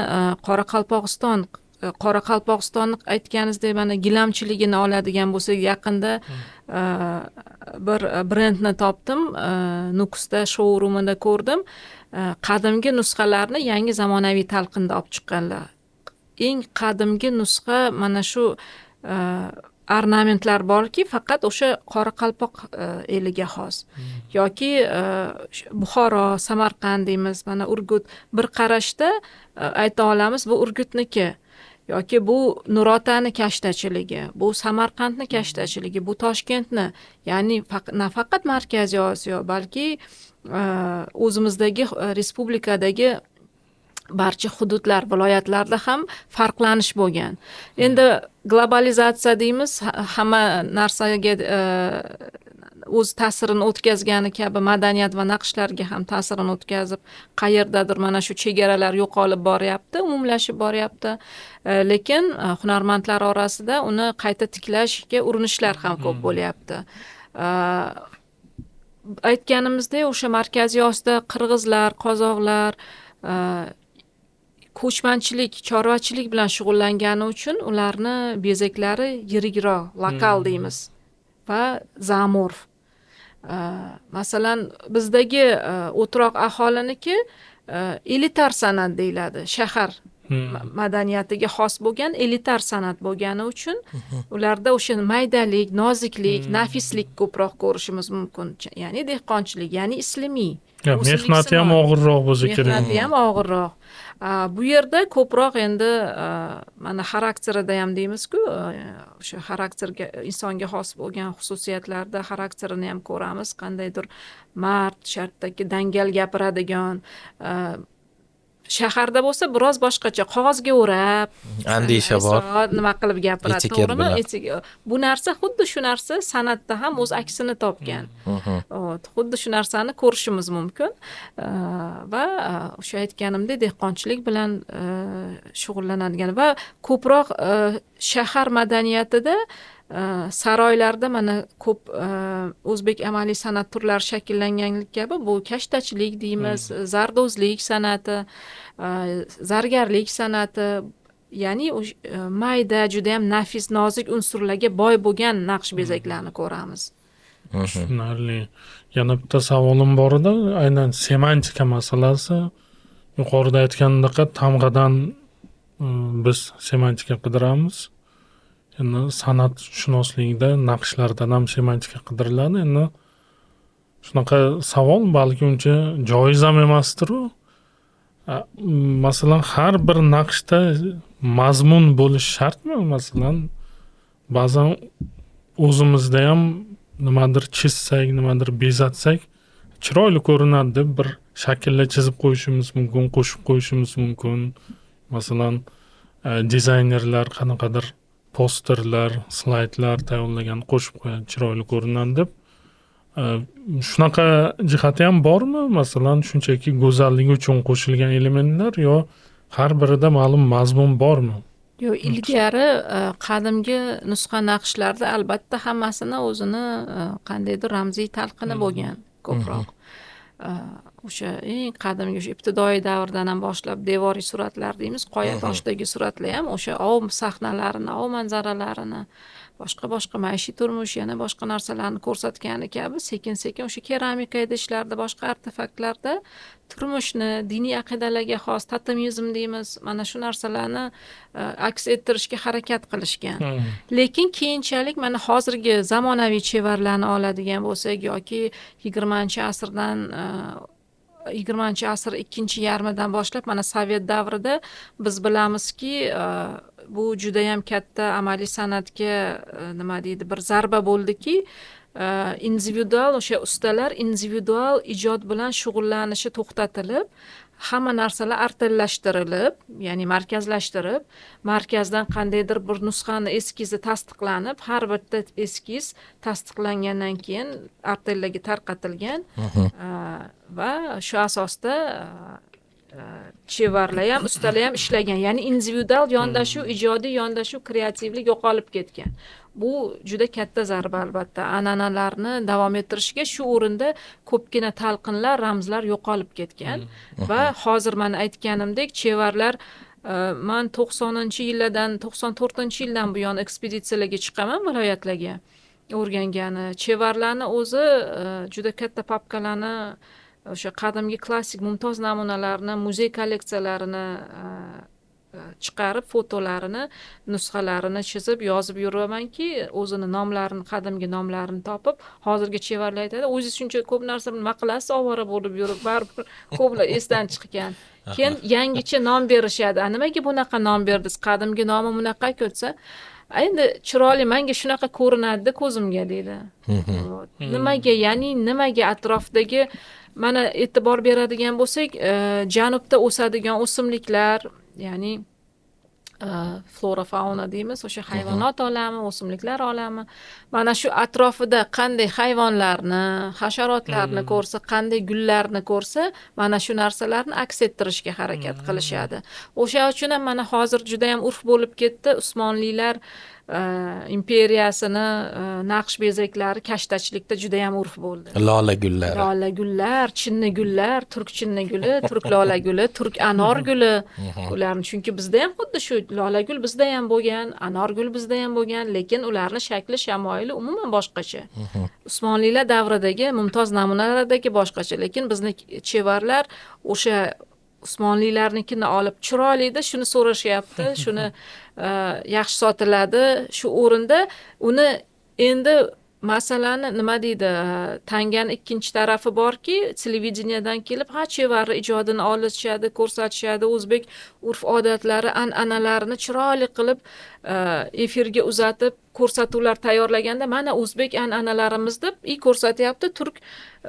Qoraqalpog'istonni aytganingizdek, mana gilamchiligini oladigan bo'lsak, yaqinda bir brendni topdim, Nukusda showroomida ko'rdim. Qadimgi nusxalarni yangi zamonaviy talqinda olib chiqqanlar. Eng qadimgi nusxa mana shu ornamentlar borki, faqat o'sha Qoraqalpoq eliga xos. Yoki Buxoro, Samarqand deymiz, mana Urgut, bir qarashda ayta olamiz, bu Urgutniki. Yoki bu Nurotani kashtachiligi, bu Samarqandni kashtachiligi, bu Toshkentni, ya'ni nafaqat Markaziy Osiyo, balki o'zimizdagi respublikadagi barcha hududlar, viloyatlarda ham farqlanish bo'lgan. Endi globalizatsiya deymiz, hamma narsaga o'z ta'sirini o'tkazgani kabi madaniyat va naqshlarga ham ta'sirini o'tkazib, qayerdadir mana shu chegaralar yo'qolib boryapti, umumlashib boryapti. Lekin hunarmandlar orasida uni qayta tiklashga urinishlar ham ko'p bo'lyapti. Aytganimizdek, o'sha Markaziy Osiyoda qirg'izlar, qozoqlar ko'chmanchilik, chorvachilik bilan shug'ullangani uchun ularni bezaklari yirikroq, lokal deymiz va zoomorf. Masalan, bizdagi o'troq aholiniki elitar san'at deyiladi. Shahar madaniyatiga xos bo'lgan elitar san'at bo'lgani uchun ularda o'sha maydalik, noziklik, nafislik ko'proq ko'rishimiz mumkin. Ya'ni dehqonchilik, ya'ni islimiy. Mehnati ham og'irroq bo'lsa kerak. Mehnati ham og'irroq. Bu yerda ko'proq endi mana xarakterida ham deymiz-ku, o'sha xarakterga, insonga xos bo'lgan xususiyatlarda xarakterini ham ko'ramiz. Qandaydir mard, shartdagi dangal gapiradigan, shaharda bo'lsa biroz boshqacha, qog'ozga o'rab, andisha bor, nima qilib gapiradi, to'g'rimi? Bu narsa xuddi shu narsa san'atda ham o'z aksini topgan. Xuddi shu narsani ko'rishimiz mumkin va o'sha aytganimdek dehqonchilik bilan shug'ullanadigan va ko'proq shahar madaniyatida saroylarda mana ko'p o'zbek amaliy san'at turlari shakllanganlik kabi bu kashtachilik deymiz, zardozlik san'ati, zargarlik san'ati, ya'ni mayda, juda ham nafis, nozik unsurlarga boy bo'lgan naqsh bezaklarni ko'ramiz. Tushunarli. Yana bitta savolim bor edi, aynan semantika masalasi. Yuqorida aytgandek, tamg'adan biz semantika qidiramiz. Endi san'atshunoslikda naqshlardan ham semantika qidiriladi. Endi shunaqa savol balki uncha joiz ham emasdir-ku. Masalan, har bir naqshda mazmun bo'lish shartmi? Masalan, ba'zan o'zimizda ham nimadir chizsak, nimadir bezatsak chiroyli ko'rinadi deb bir shakllar chizib qo'yishimiz mumkin, qo'shib qo'yishimiz mumkin. Masalan, dizaynerlar qanaqadir posterlar, slaydlar tayyorlagan qo'shib qo'yadi, chiroyli ko'rinadi deb. Shunaqa jihati ham bormi? Masalan, shunchaki go'zalligi uchun qo'shilgan elementlar yo har birida ma'lum mazmun bormi? Yo'q, ilgari qadimgi nusxa naqshlarda albatta hammasini o'zini qandaydir ramziy talqini bo'lgan ko'proq. O'sha eng qadimgi o'sha ibtidoiy davrdan ham boshlab devoriy suratlar deymiz, qoya toshdagi suratlar ham o'sha ov sahnalarini, ov manzaralarini, boshqa maishiy turmush, yana boshqa narsalarni ko'rsatgani kabi sekin-sekin o'sha keramika idishlarda, boshqa artefaktlarda turmushni, diniy aqidalarga xos totemizm deymiz, mana shu narsalarni aks ettirishga harakat qilishgan. Lekin keyinchalik mana hozirgi zamonaviy chevarlarni oladigan bo'lsak yoki 20-asr ikkinchi yarmidan boshlab mana Sovet davrida biz bilamizki, bu juda ham katta amaliy san'atga nima deydi, bir zarba bo'ldiki, individual o'sha ustalar individual ijod bilan shug'ullanishi to'xtatilib, hamma narsalar artellashtirilib, ya'ni markazlashtirib, markazdan qandaydir bir nusxani eskizi tasdiqlanib, har bitta eskiz tasdiqlangandan keyin artellaga tarqatilgan va shu asosda chevarlar ham, ustalar ham ishlagan. Ya'ni individual yondashuv, ijodiy yondashuv, kreativlik yo'qolib ketgan. Bu juda katta zarba albatta. An'analarni davom ettirishga shu o'rinda ko'pgina talqinlar, ramzlar yo'qolib ketgan va hozir men aytganimdek chevarlar, men 90-yillardan 94-yildan buyon ekspeditsiyalarga chiqaman viloyatlarga o'rgangani. Chevarlarni o'zi juda katta papkalarni, o'sha qadimgi klassik mumtoz namunalarni, muzey kolleksiyalarini chiqarib, fotolarini, nusxalarini chizib, yozib yuramanki, o'zini nomlarini, qadimgi nomlarini topib, hozirgi chevarlar aytadi, o'zingiz shuncha ko'p narsa nima qilasiz, ovora bo'lib yurib, baribir ko'plar esdan chiqqan. Keyin yangicha nom berishadi. Nimaga bunaqa nom berdingiz? Qadimgi nomi bunaqa-ku desa, endi chiroyli, menga shunaqa ko'rinadi ko'zimga deydi. Nimaga, ya'ni nimaga atrofdagi mana e'tibor beradigan bo'lsak, janubda o'sadigan o'simliklar, ya'ni flora fauna deymiz, o'sha hayvonot olami, o'simliklar olami, mana shu atrofida qanday hayvonlarni, hasharotlarni ko'rsa, qanday gullarni ko'rsa, mana shu narsalarni aks ettirishga harakat qilishadi. O'sha uchun ham mana hozir juda ham urf bo'lib ketdi. Usmonlilar imperiyasini naqsh bezaklari kashtachilikda juda ham urf bo'ldi. Lola gullari. Lola gullar, chinni gullar, turk chinni guli, turk lola guli, turk anor guli. Ularni chunki bizda ham xuddi shu lola gul bizda ham bo'lgan, anor gul bizda ham bo'lgan, lekin ularni shakli, shamoyili umuman boshqacha. Usmonlilar davridagi mumtoz namunalardagi boshqacha, lekin bizni chevarlar o'sha Usmonlilarnikini olib chiroylida shuni so'rashyapti, shuni yaxshi sotiladi. Shu o'rinda uni endi masalani nima deydi, tangani ikkinchi tarafi borki, televideniyadan kelib chevarni ijodini olishadi, ko'rsatishadi, o'zbek urf-odatlari, an'analarini chiroyli qilib efirga uzatib ko'rsatuvlar tayyorlaganda mana o'zbek an'analarimiz deb ko'rsatyapti. Turk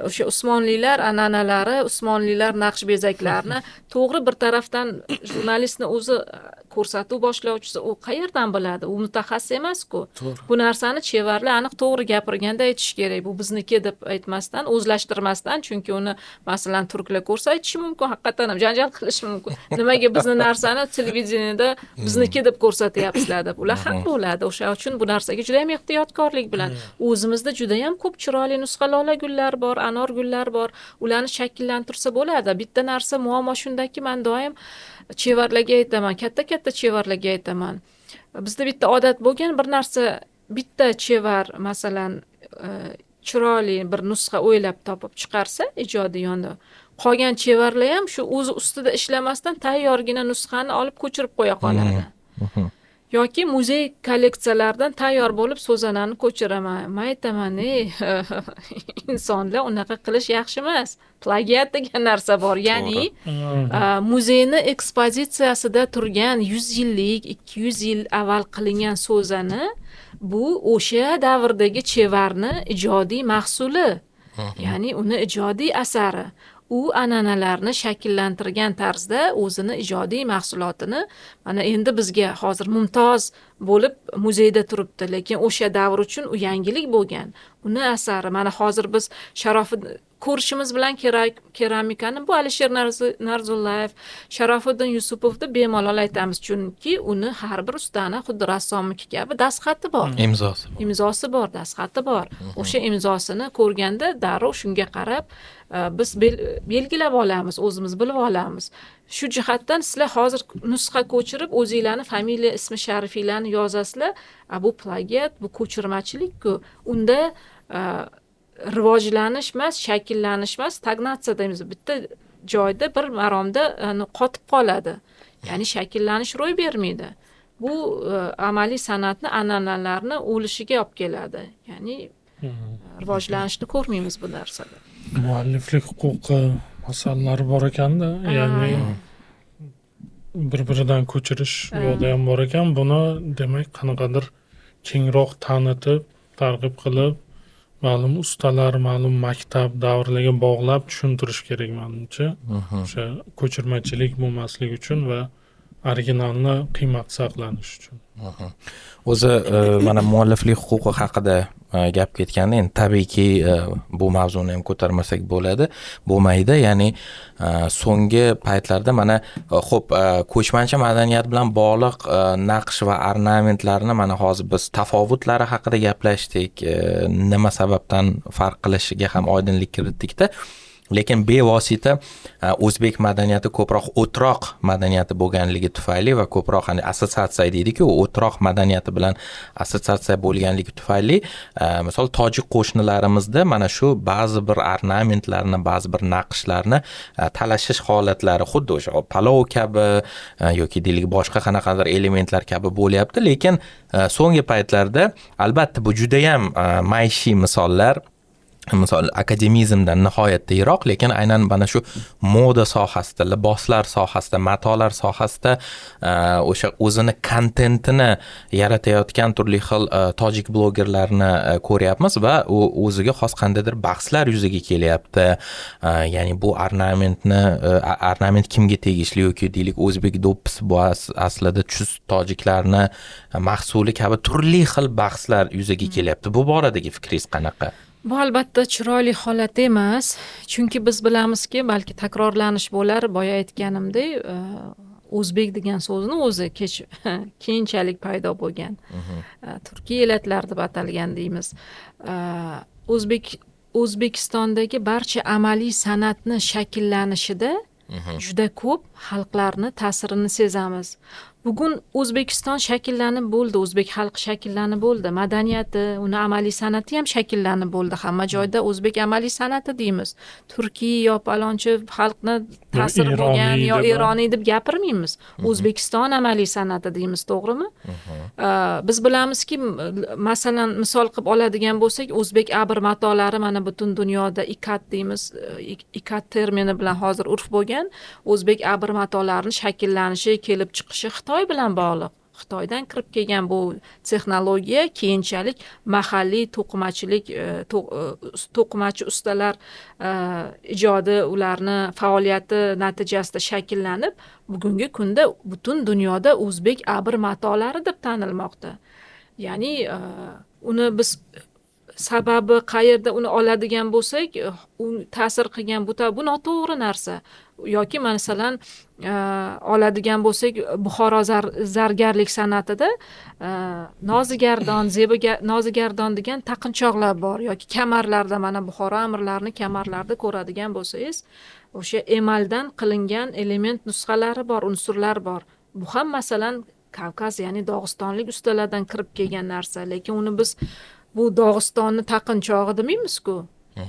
o'sha Usmonlilar an'analari, Usmonlilar naqsh bezaklarini to'g'ri bir tarafdan jurnalistni o'zi ko'rsatuv boshlovchisi u qayerdan biladi? U mutaxassis emas-ku. Bu narsani chevarlar aniq to'g'ri gapirganda aytish kerak. Bu bizniki deb aytmasdan, o'zlashtirmasdan, chunki uni masalan turklar ko'rsa aytishi mumkin, haqiqatan ham janjal qilishi mumkin. Nimaga bizni narsani televideniyada bizniki deb ko'rsatyapsizlar deb. Ular haq bo'ladi. O'sha uchun bu narsaga juda ham ehtiyotkorlik bilan o'zimizda juda ham ko'p chiroyli nusxa lola gullar bor, anor gullar bor. Ularni shakllantirsa bo'ladi. Bitta narsa muammo shundaki, men doim chevarlarga aytaman, katta chevarlarga aytaman. Bizda bitta odat bo'lgan, bir narsa bitta chevar masalan chiroyli bir nusxa o'ylab topib chiqarsa ijodiy yonda, qolgan chevarlar ham shu o'zi ustida ishlamasdan tayyorgina nusxani olib ko'chirib qo'ya qoladi. Yoki muzey kolleksiyalaridan tayyor bo'lib so'zanani ko'chiraman. Men aytaman, insonlar unaqa qilish yaxshi emas. Plagiat degan narsa bor. Ya'ni muzeyni ekspozitsiyasida turgan 100 yillik, 200 yil avval qilingan so'zani bu o'sha davrdagi chevarni ijodiy mahsuli. Ya'ni uni ijodiy asari. U an'analarni shakllantirgan tarzda o'zini ijodiy mahsulotini mana endi bizga hozir mumtoz bo'lib muzeyda turibdi, lekin o'sha davr uchun u yangilik bo'lgan. Uni asari mana hozir biz Sharofiddin ko'rishimiz bilan keramikani bu Alisher Narzullayev, Sharofiddin Yusupovni bemalol aytamiz, chunki uni har bir ustani xuddi rassomniki kabi dastxati bor. Imzosi bor, dastxati bor. O'sha imzosini ko'rganda darrov shunga qarab biz belgilab olamiz, o'zimiz bilib olamiz. Shu jihatdan sizlar hozir nusxa ko'chirib o'zingizlarni familiya, ismi sharifinglarni yozasizlar, bu plagiat, bu ko'chirmachilik-ku. Unda rivojlanish emas, shakllanish emas, stagnatsiya deymiz. Bitta joyda bir maromda qotib qoladi. Ya'ni shakllanish ro'y bermaydi. Bu amaliy san'atni, an'analarni o'lishiga olib keladi. Ya'ni rivojlanishni ko'rmaymiz bu narsada. Mualliflik huquqi masalalari bor ekanda, ya'ni bir-biridan ko'chirish yo'lda ham bor ekan. Buni demak qanaqadir kengroq tanitib, targ'ib qilib, ma'lum ustalar, ma'lum maktab davrlarga bog'lab tushuntirish kerak menimcha. O'sha ko'chirmachilik bo'lmasligi uchun va originalni qiymat saqlanish uchun. O'zi mana mualliflik huquqi haqida gap ketganda, endi tabiiyki bu mavzuni ham ko'tarmasak bo'lmaydi. Ya'ni so'nggi paytlarda mana xo'p, ko'chmanchi madaniyat bilan bog'liq naqsh va ornamentlarni mana hozir biz tafovutlari haqida gaplashdik. Nima sababdan farq qilishiga ham oydinlik kiritdik-da. Lekin bevosita o'zbek madaniyati ko'proq o'troq madaniyati bo'lganligi tufayli va ko'proq assotsiatsiya deydi-ku, o'troq madaniyati bilan assotsiatsiya bo'lganligi tufayli, misol tojik qo'shnilarimizda mana shu ba'zi bir ornamentlarni, ba'zi bir naqshlarni talashish holatlari xuddi o'sha palov kabi yoki deylik boshqa qanaqadir elementlar kabi bo'lyapti. Lekin so'nggi paytlarda albatta bu juda ham maishiy misollar. misol akademizmdan nihoyatda yiroq, lekin aynan mana shu moda sohasida, liboslar sohasida, matolar sohasida o'sha o'zini kontentini yaratayotgan turli xil tojik blogerlarni ko'ryapmiz va u o'ziga xos qandaydir bahslar yuzaga kelyapti. Ya'ni bu ornament kimga tegishli yoki deylik o'zbek do'ppisi bu aslida chust tojiklarni mahsuli kabi turli xil bahslar yuzaga kelyapti. Bu boradagi fikringiz qanaqa? Bu albatta chiroyli holat emas, chunki biz bilamizki, balki takrorlanish bo'lar, boya aytganimdek, o'zbek degan so'zni o'zi keyinchalik paydo bo'lgan. Turkiy elatlar deb atalgan deymiz. O'zbekistondagi barcha amaliy san'atni shakllanishida juda ko'p xalqlarni ta'sirini sezamiz. Bugun O'zbekiston shakllanib bo'ldi, o'zbek xalqi shakllanib bo'ldi, madaniyati, uni amaliy san'ati ham shakllanib bo'ldi. Hamma joyda o'zbek amaliy san'ati deymiz. Turkiy yo palonchi xalqni ta'siri bo'lgan yo Ironiy deb gapirmaymiz. O'zbekiston amaliy san'ati deymiz, to'g'rimi? Biz bilamizki, masalan, misol qilib oladigan bo'lsak, o'zbek abr matolari mana butun dunyoda ikat deymiz, ikat termini bilan hozir urf bo'lgan, o'zbek abr matolarini shakllanishi, kelib chiqishi Xitoy bilan bog'liq. Xitoydan kirib kelgan bu texnologiya keyinchalik mahalliy to'qimachi ustalar ijodi, ularni faoliyati natijasida shakllanib, bugungi kunda butun dunyoda o'zbek abr matolari deb tanilmoqda. Ya'ni uni biz sababi qayerda uni oladigan bo'lsak, u ta'sir qilgan bu noto'g'ri narsa. Yoki masalan oladigan bo'lsak, Buxoro zargarlik san'atida nozigardon degan taqinchoqlar bor, yoki kamarlarda, mana Buxoro amirlarini kamarlarda ko'radigan bo'lsangiz, o'sha emaldan qilingan element nusxalari bor, unsurlar bor. Bu ham masalan Kavkaz, ya'ni Dog'istonlik ustalardan kirib kelgan narsa, lekin uni biz bu Dog'istonni taqinchog'i demaymiz-ku.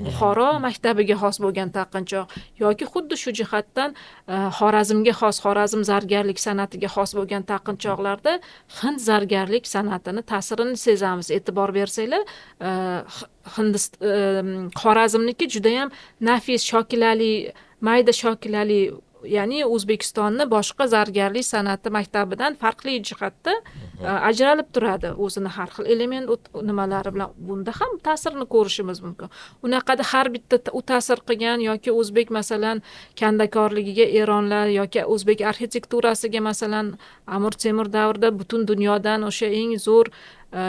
Buxoro maktabiga xos bo'lgan taqinchoq yoki xuddi shu jihatdan Xorazmga xos, Xorazm zargarlik san'atiga xos bo'lgan taqinchoqlarda Hind zargarlik san'atini ta'sirini sezamiz. E'tibor bersanglar, Xorazmniki juda ham nafis, shokilali, mayda shokilali, ya'ni O'zbekistonni boshqa zargarlik san'ati maktabidan farqli jihatda ajralib turadi. O'zini har xil element nimalari bilan bunda ham ta'sirini ko'rishimiz mumkin. Unaqada har bitta u ta'sir qilgan yoki o'zbek masalan kandakorligiga Eronlar yoki o'zbek arxitekturasiga masalan Amir Temur davrida butun dunyodan o'sha eng zo'r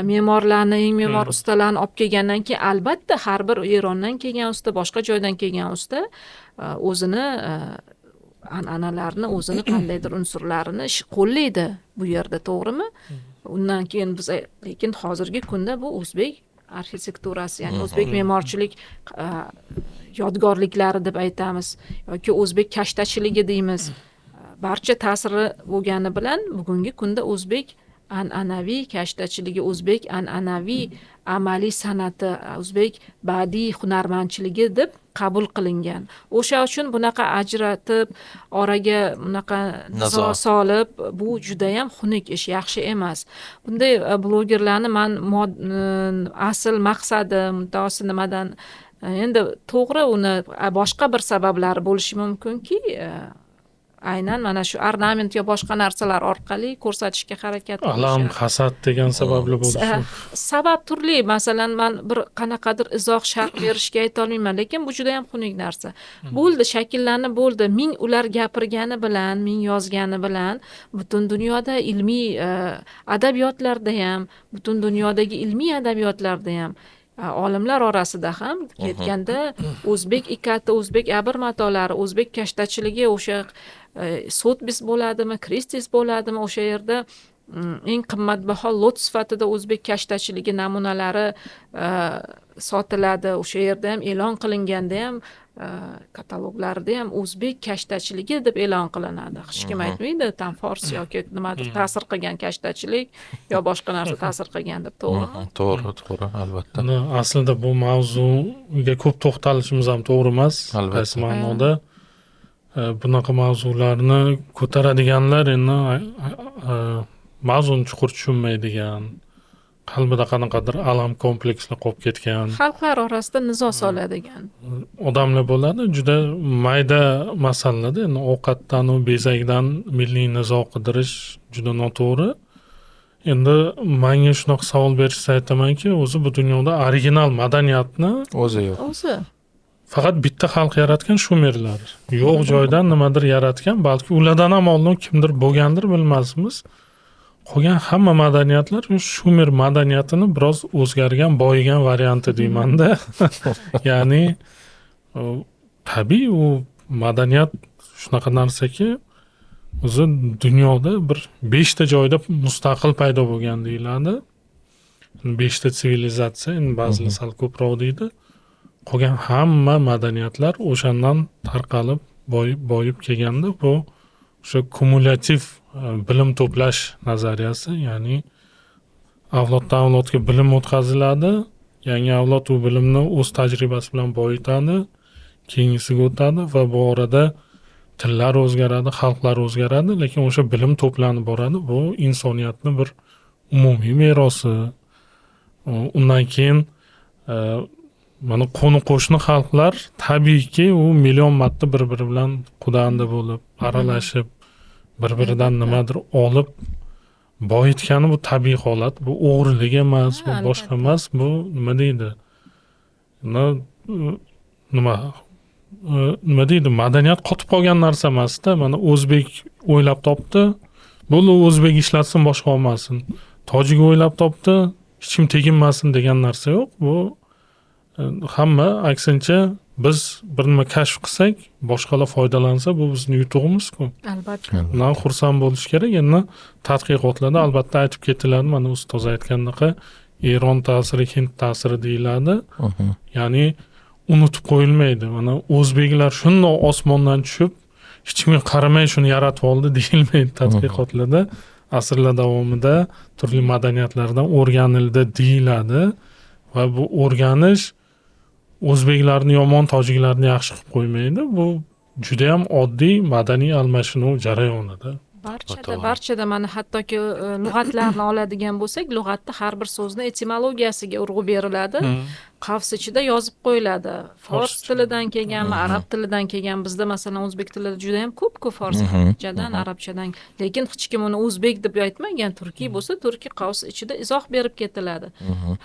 me'morlarni, eng me'mor ustalarni olib kelgandan keyin albatta har bir Erondan kelgan usta, boshqa joydan kelgan usta o'zini an'analarni, o'zini qandaydir unsurlarini qo'llaydi bu yerda, to'g'rimi? Undan keyin biz lekin hozirgi kunda bu o'zbek arxitekturasi, ya'ni o'zbek me'morchilik yodgorliklari deb aytamiz yoki o'zbek kashtachiligi deymiz. Barcha ta'siri bo'lgani bilan bugungi kunda o'zbek an'anaviy kashtachiligi, o'zbek an'anaviy amaliy san'ati, o'zbek badiiy hunarmandchiligi deb qabul qilingan. O'sha uchun bunaqa ajratib, oraga bunaqa nizo solib, bu juda ham xunuk ish, yaxshi emas. Bunday blogerlarni men asl maqsadi, muddaosi nimadan, endi to'g'ri uni boshqa bir sabablari bo'lishi mumkinki, aynan mana shu ornament yo boshqa narsalar orqali ko'rsatishga harakat qilishadi. Alam, hasad degan sababli bo'lishi. Sabab turli. Masalan, men bir qanaqadir izoh sharh berishga ayta olmayman, lekin bu juda ham xunuk narsa. Bo'ldi, shakllanib bo'ldi. Ming ular gapirgani bilan, ming yozgani bilan butun dunyoda ilmiy adabiyotlarda ham, butun dunyodagi ilmiy adabiyotlarda ham olimlar orasida ham ketganda o'zbek ikati, o'zbek abr matolari, o'zbek kashtachiligi, o'sha Sotheby's bo'ladimi, Christie's bo'ladimi, o'sha yerda eng qimmatbaho lot sifatida o'zbek kashtachiligi namunalari sotiladi. O'sha yerda ham e'lon qilinganda ham kataloglarida ham o'zbek kashtachiligi deb e'lon qilinadi. Hech kim aytmaydi tam fors yoki nimadir ta'sir qilgan kashtachlik yo boshqa narsa ta'sir qilgan deb, to'g'rimi? To'g'ri, albatta. Aslida bu mavzuga ko'p to'xtalishimiz ham to'g'ri emas. Qaysi ma'noda bunaqa mavzularni ko'taradiganlar endi mavzuni chuqur tushunmaydigan qalbida qanaqadir alam komplekslar qolib ketgan xalqlar orasida nizo soladigan. odamlar bo'ladi, juda mayda masalalarda, endi ovqatdan u bezakdan milliy nizo qidirish juda noto'g'ri. Endi menga shunaqa savol berishsa aytamanki, o'zi bu dunyoda original madaniyatni O'zi yo'q. O'zi faqat bitta xalq yaratgan, shumerlar. Yo'q joydan nimadir yaratgan, balki ulardan ham oldin kimdir bo'lgandir, bilmasmiz. Qolgan hamma madaniyatlar shumer madaniyatini biroz o'zgargan, boyigan varianti deymanda. Ya'ni tabiiy u madaniyat shunaqa narsaki, o'zi dunyoda bir 5 ta joyda mustaqil paydo bo'lgan deyiladi. 5 ta sivilizatsiya, endi ba'zilar sal ko'proq deydi. Qolgan hamma madaniyatlar o'shandan tarqalib, boyib kelganda, bu o'sha kumulyativ bilim to'plash nazariyasi, ya'ni avloddan avlodga bilim o'tkaziladi, yangi avlod u bilimni o'z tajribasi bilan boyitadi, keyingisiga o'tadi va bu orada tillar o'zgaradi, xalqlar o'zgaradi, lekin o'sha bilim to'planib boradi. Bu insoniyatni bir umumiy merosi. Undan keyin mana qo'ni-qo'shni xalqlar tabiiyki u million marta bir-biri bilan qudanda bo'lib, aralashib, bir-biridan nimadir olib boyitgani bu tabiiy holat. Bu o'g'rilik emas, bu boshqa emas, bu nima deydi? Nima deydi? Madaniyat qotib qolgan narsa emas-da. Mana o'zbek o'ylab topdi, bo'ldi o'zbek ishlatsin, boshqa olmasin. Tojik o'ylab topdi, hech kim teginmasin degan narsa yo'q. Bu hamma aksincha biz bir nima kashf qilsak, boshqalar foydalansa, bu bizning yutug'imiz-ku. albatta. Bundan xursand bo'lish kerak. Endi tadqiqotlarda albatta aytib ketiladi, mana ustoz aytgandaqa Eron ta'siri, Hind ta'siri deyiladi. Ya'ni unutib qo'yilmaydi. Mana o'zbeklar shundoq osmondan tushib, hech kimga qaramay shuni yaratib oldi deyilmaydi tadqiqotlarda. Asrlar davomida turli madaniyatlardan o'rganildi deyiladi va bu o'rganish o'zbeklarni yomon, tojiklarni yaxshi qilib qo'ymaydi. Bu juda ham oddiy madaniy almashinuv jarayonida. Barchada mana hattoki lug'atlarni oladigan bo'lsak, lug'atda har bir so'zni etimologiyasiga urg'u beriladi. Qavs ichida yozib qo'yiladi. Fors tilidan kelganmi, arab tilidan kelgan. Bizda masalan o'zbek tilida juda ham ko'p-ku forschadan, arabchadan. Lekin hech kim uni o'zbek deb aytmagan. Turkiy bo'lsa, turkiy qavs ichida izoh berib ketiladi.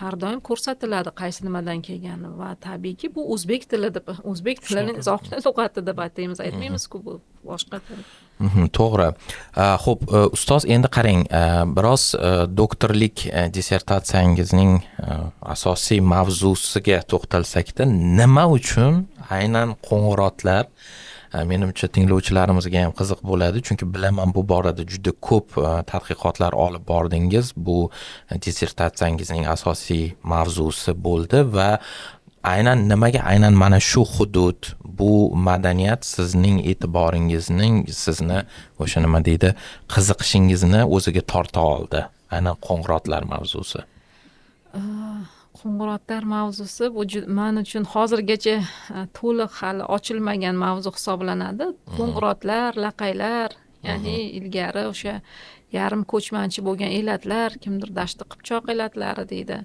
Har doim ko'rsatiladi qaysi nimadan kelgani va tabiiyki bu o'zbek tili deb, o'zbek tilining izohli lug'ati deb aytamiz, aytmaymiz-ku bu boshqa til. To'g'ri. Xo'p, ustoz, endi qarang, biroz doktorlik dissertatsiyangizning asosiy mavzusiga to'xtalsak-da, nima uchun aynan qo'ng'irotlar, menimcha tinglovchilarimizga ham qiziq bo'ladi, chunki bilaman bu borada juda ko'p tadqiqotlar olib bordingiz. Bu dissertatsiyangizning asosiy mavzusi bo'ldi va aynan nimaga aynan mana shu hudud, bu madaniyat sizning e'tiboringizning, sizni o'sha nima deydi, qiziqishingizni o'ziga torta oldi? Aynan qo'ng'irotlar mavzusi. Qo'ng'irotlar mavzusi bu men uchun hozirgacha to'liq hali ochilmagan mavzu hisoblanadi. Qo'ng'irotlar, laqaylar, ya'ni ilgari o'sha yarim ko'chmanchi bo'lgan elatlar, kimdir dashti qipchoq elatlari deydi.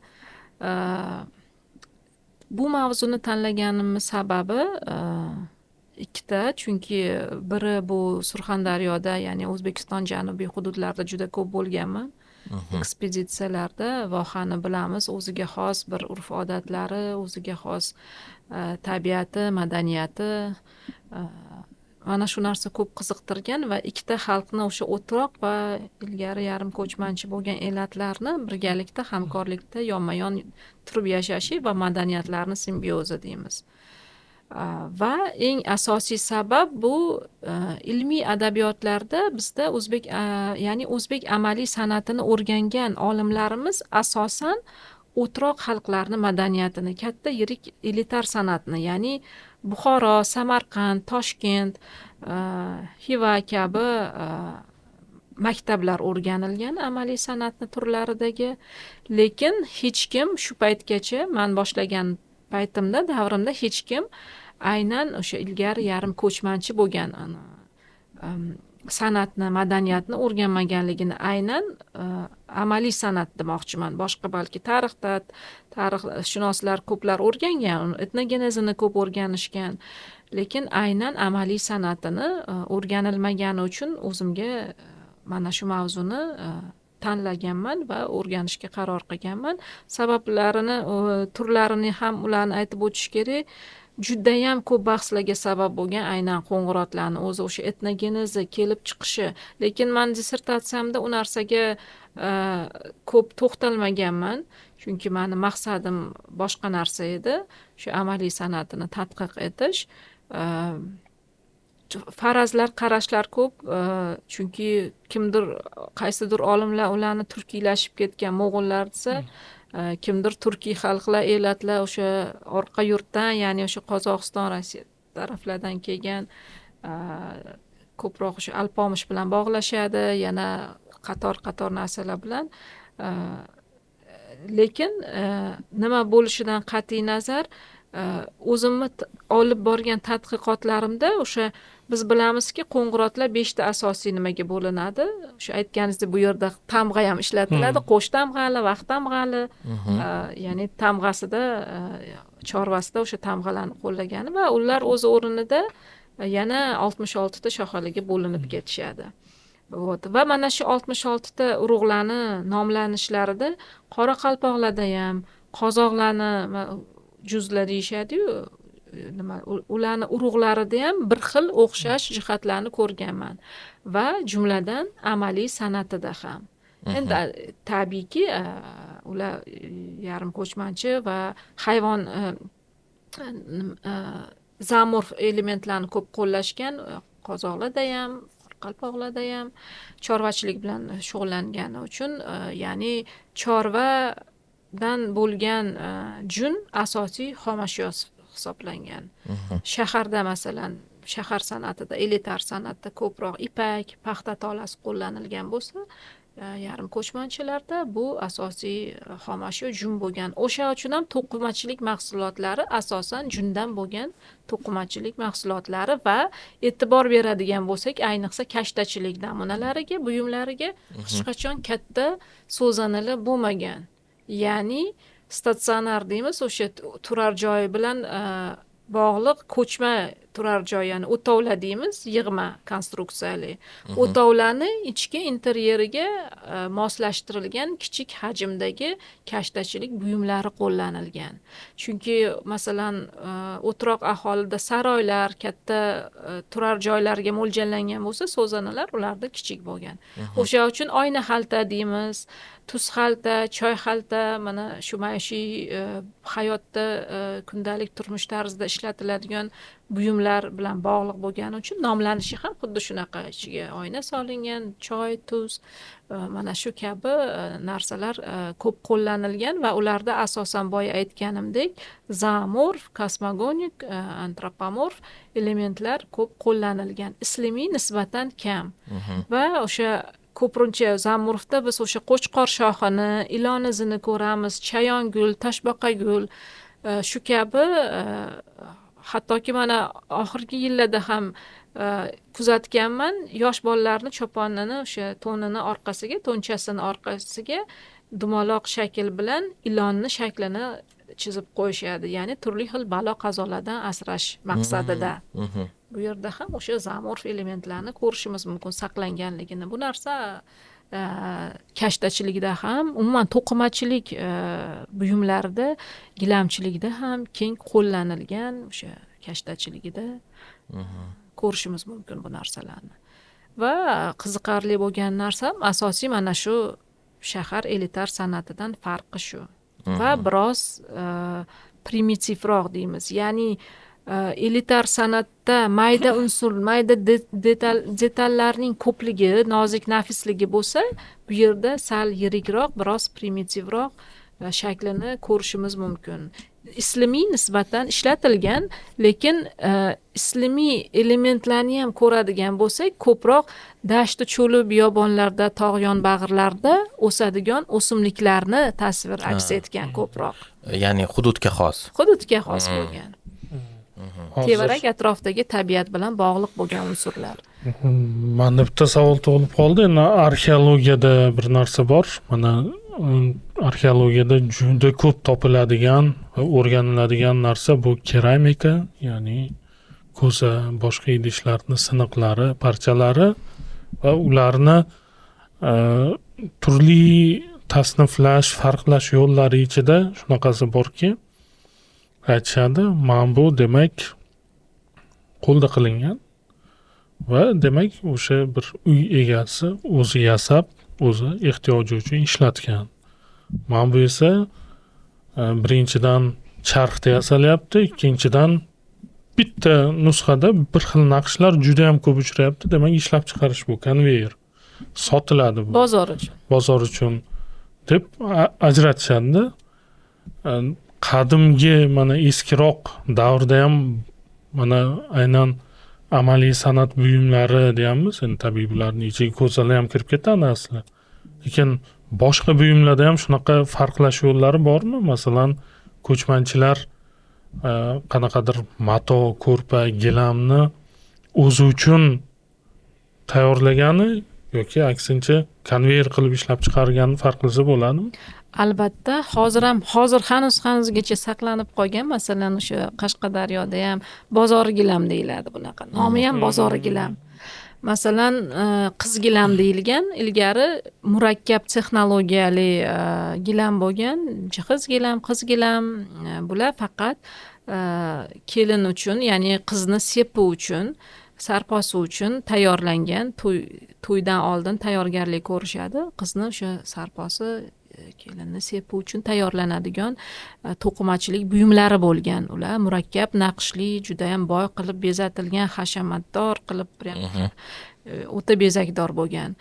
Bu mavzuni tanlaganimiz sababi ikkita, chunki biri bu Surxondaryoda, ya'ni O'zbekiston janubiy hududlarida juda ko'p bo'lganman. Ekspeditsiyalarda vohani bilamiz, o'ziga xos bir urf-odatlari, o'ziga xos tabiati, madaniyati, mana shu narsa ko'p qiziqtirgan va ikkita xalqni o'sha o'troq va ilgari yarim ko'chmanchi bo'lgan elatlarni birgalikda, hamkorlikda yonma-yon turib yashashi va madaniyatlarni simbiozi deymiz. Va eng asosiy sabab bu ilmiy adabiyotlarda bizda o'zbek, ya'ni o'zbek amaliy san'atini o'rgangan olimlarimiz asosan o'troq xalqlarni madaniyatini, katta yirik elitar san'atni, ya'ni Buxoro, Samarqand, Toshkent, Xiva kabi maktablar o'rganilgan amaliy san'atni turlaridagi, lekin hech kim shu paytgacha, men boshlagan paytimda, davrimda hech kim aynan o'sha ilgari yarim ko'chmanchi bo'lgan san'atni, madaniyatni o'rganmaganligini aynan amaliy san'at demoqchiman. Boshqa balki tarixshunoslar ko'plar o'rgangan, etnogenezini ko'p o'rganishgan, lekin aynan amaliy san'atini o'rganilmagani uchun o'zimga mana shu mavzuni tanlaganman va o'rganishga qaror qilganman. Sabablarini, turlarini ham ularni aytib o'tish kerak. Judayam ko'p bahslarga sabab bo'lgan aynan qo'ng'irotlarni o'zi, o'sha etnogenezi kelib chiqishi. Lekin men dissertatsiyamda u narsaga ko'p to'xtalmaganman, chunki meni maqsadim boshqa narsa edi, shu amaliy san'atini tadqiq etish. Farazlar, qarashlar ko'p, chunki kimdir, qaysidir olimlar ularni turkiylashib ketgan mo'g'ullar desa, kimdir turkiy xalqlar, elatlar o'sha orqa yurtdan, ya'ni o'sha Qozog'iston, Rossiya taraflardan kelgan ko'proq o'sha alpomish bilan bog'lashadi, yana qator narsalar bilan. Lekin nima bo'lishidan qat'iy nazar, o'zimni olib borgan tadqiqotlarimda o'sha biz bilamizki, qo'ng'irotlar 5 ta asosiy nimaga bo'linadi. O'sha aytganingizdek, bu yerda tamg'a ham ishlatiladi, qo'sh tamg'ali, vaqt tamg'ali. Ya'ni tamg'asida, chorvasida o'sha tamg'alarni qo'llagani va ular o'z o'rnida yana 66 ta shoxalaga bo'linib ketishadi. Va mana shu 66 ta urug'larni nomlanishlarida qoraqalpoqlarda ham, qozoqlarni juzlar deyishadi-yu, ularni urug'larida ham bir xil o'xshash jihatlarni ko'rganman va jumladan amaliy san'atida ham. Endi tabiiyki, ular yarim ko'chmanchi va hayvon zamorf elementlarni ko'p qo'llashgan, qozoqlarda ham, qoraqalpoqlarda ham chorvachilik bilan shug'ullangani uchun, ya'ni chorvadan bo'lgan jun asosiy xomashyo hisoblangan. Shaharda masalan, shahar san'atida, elitar san'atda ko'proq ipak, paxta tolasi qo'llanilgan bo'lsa, yarim ko'chmanchilarda bu asosiy xomashyo jun bo'lgan. O'sha uchun ham to'qimachilik mahsulotlari asosan jundan bo'lgan to'qimachilik mahsulotlari va e'tibor beradigan bo'lsak, ayniqsa kashtachilik namunalariga, buyumlariga hech qachon katta so'zanalar bo'lmagan. Ya'ni statsionar deymiz, o'sha turar joyi bilan bog'liq ko'chma turar joy, ya'ni o'tovlar deymiz, yig'ma konstruksiyali. O'tovlarni ichki interyeriga moslashtirilgan kichik hajmdagi kashtachilik buyumlari qo'llanilgan. Chunki masalan, o'troq aholida saroylar, katta turar joylarga mo'ljallangan bo'lsa, so'zanalar ularda kichik bo'lgan. O'sha uchun oyna xalta deymiz, tuz xalta, choy xalta, mana shu maishiy hayotda, kundalik turmush tarzida ishlatiladigan buyumlar bilan bog'liq bo'lgani uchun nomlanishi ham xuddi shunaqa, ichiga oyna solingan, choy, tuz, mana shu kabi narsalar ko'p qo'llanilgan va ularda asosan boya aytganimdek zoomorf, kosmogonik, antropomorf elementlar ko'p qo'llanilgan. Isliy nisbatan kam. Va o'sha ko'pincha zoomorfda biz o'sha qo'chqor shoxini, ilon izini ko'ramiz, chayongul, toshbaqagul, shu kabi, hattoki mana oxirgi yillarda ham kuzatganman, yosh bolalarni choponini o'sha to'nini orqasiga, to'nchasini orqasiga dumaloq shakl bilan ilonni shaklini chizib qo'yishadi. Ya'ni turli xil balo qazolardan asrash maqsadida. Bu yerda ham o'sha zoomorf elementlarni ko'rishimiz mumkin saqlanganligini. Bu narsa kashtachilikda ham, umuman to'qimachilik buyumlarida, gilamchilikda ham keng qo'llanilgan, o'sha kashtachiligida ko'rishimiz mumkin bu narsalarni. Va qiziqarli bo'lgan narsa asosiy mana shu shahar elitar san'atidan farqi shu. Va biroz primitivroq deymiz. Ya'ni elitar san'atda mayda unsur, mayda detallarning ko'pligi, nozik nafisligi bo'lsa, bu yerda sal yirikroq, biroz primitivroq shaklini ko'rishimiz mumkin. Isliy nisbatan ishlatilgan, lekin isliy elementlarni ham ko'radigan bo'lsak, ko'proq dashti, cho'li, biyobonlarda, tog' yonbag'irlarda o'sadigan o'simliklarni tasvir aks etgan ko'proq. Ya'ni hududga xos. Hududga xos bo'lgan. tevarak atrofidagi tabiat bilan bog'liq bo'lgan unsurlar. Manda bitta savol tug'ilib qoldi. Endi arxeologiyada bir narsa bor. Mana arxeologiyada juda ko'p topiladigan va o'rganiladigan narsa bu keramika, ya'ni ko'za, boshqa idishlarni siniqlari, parchalari va ularni turli tasniflash, farqlash yo'llari ichida shunaqasi borki, aytishadi, mana bu demak qo'lda qilingan va demak o'sha bir uy egasi o'zi yasab, o'zi ehtiyoji uchun ishlatgan. Mana bu esa birinchidan charxda yasalyapti, ikkinchidan bitta nusxada bir xil naqshlar juda ham ko'p uchrayapti. Demak, ishlab chiqarish bu konveyer. Sotiladi bu. Bozor uchun deb ajratishadi. Qadimgi mana eskiroq davrda ham mana aynan amaliy san'at buyumlari deyamiz. Endi tabiiy bularning ichiga ko'zalar ham kirib ketadi asli. Lekin boshqa buyumlarda ham shunaqa farqlash yo'llari bormi? Masalan, ko'chmanchilar qanaqadir mato, ko'rpa, gilamni o'zi uchun tayyorlagani yoki aksincha konveyer qilib ishlab chiqargani farqlisi bo'ladimi? Albatta, hozir hanuzgacha saqlanib qolgan, masalan, o'sha Qashqadaryoda ham bozori gilam deyiladi bunaqa. Nomi ham bozori gilam. Masalan, qiz gilam deyilgan, ilgari murakkab texnologiyali gilam bo'lgan, qiz gilam, bular faqat kelin uchun, ya'ni qizni sepi uchun, sarposi uchun tayyorlangan, to'ydan oldin tayyorgarlik ko'rishadi. Qizni o'sha sarposi kelinni sepi uchun tayyorlanadigan to'qimachilik buyumlari bo'lgan. Ular murakkab, naqshli, juda ham boy qilib bezatilgan, hashamatdor qilib, o'ta bezakdor bo'lgan.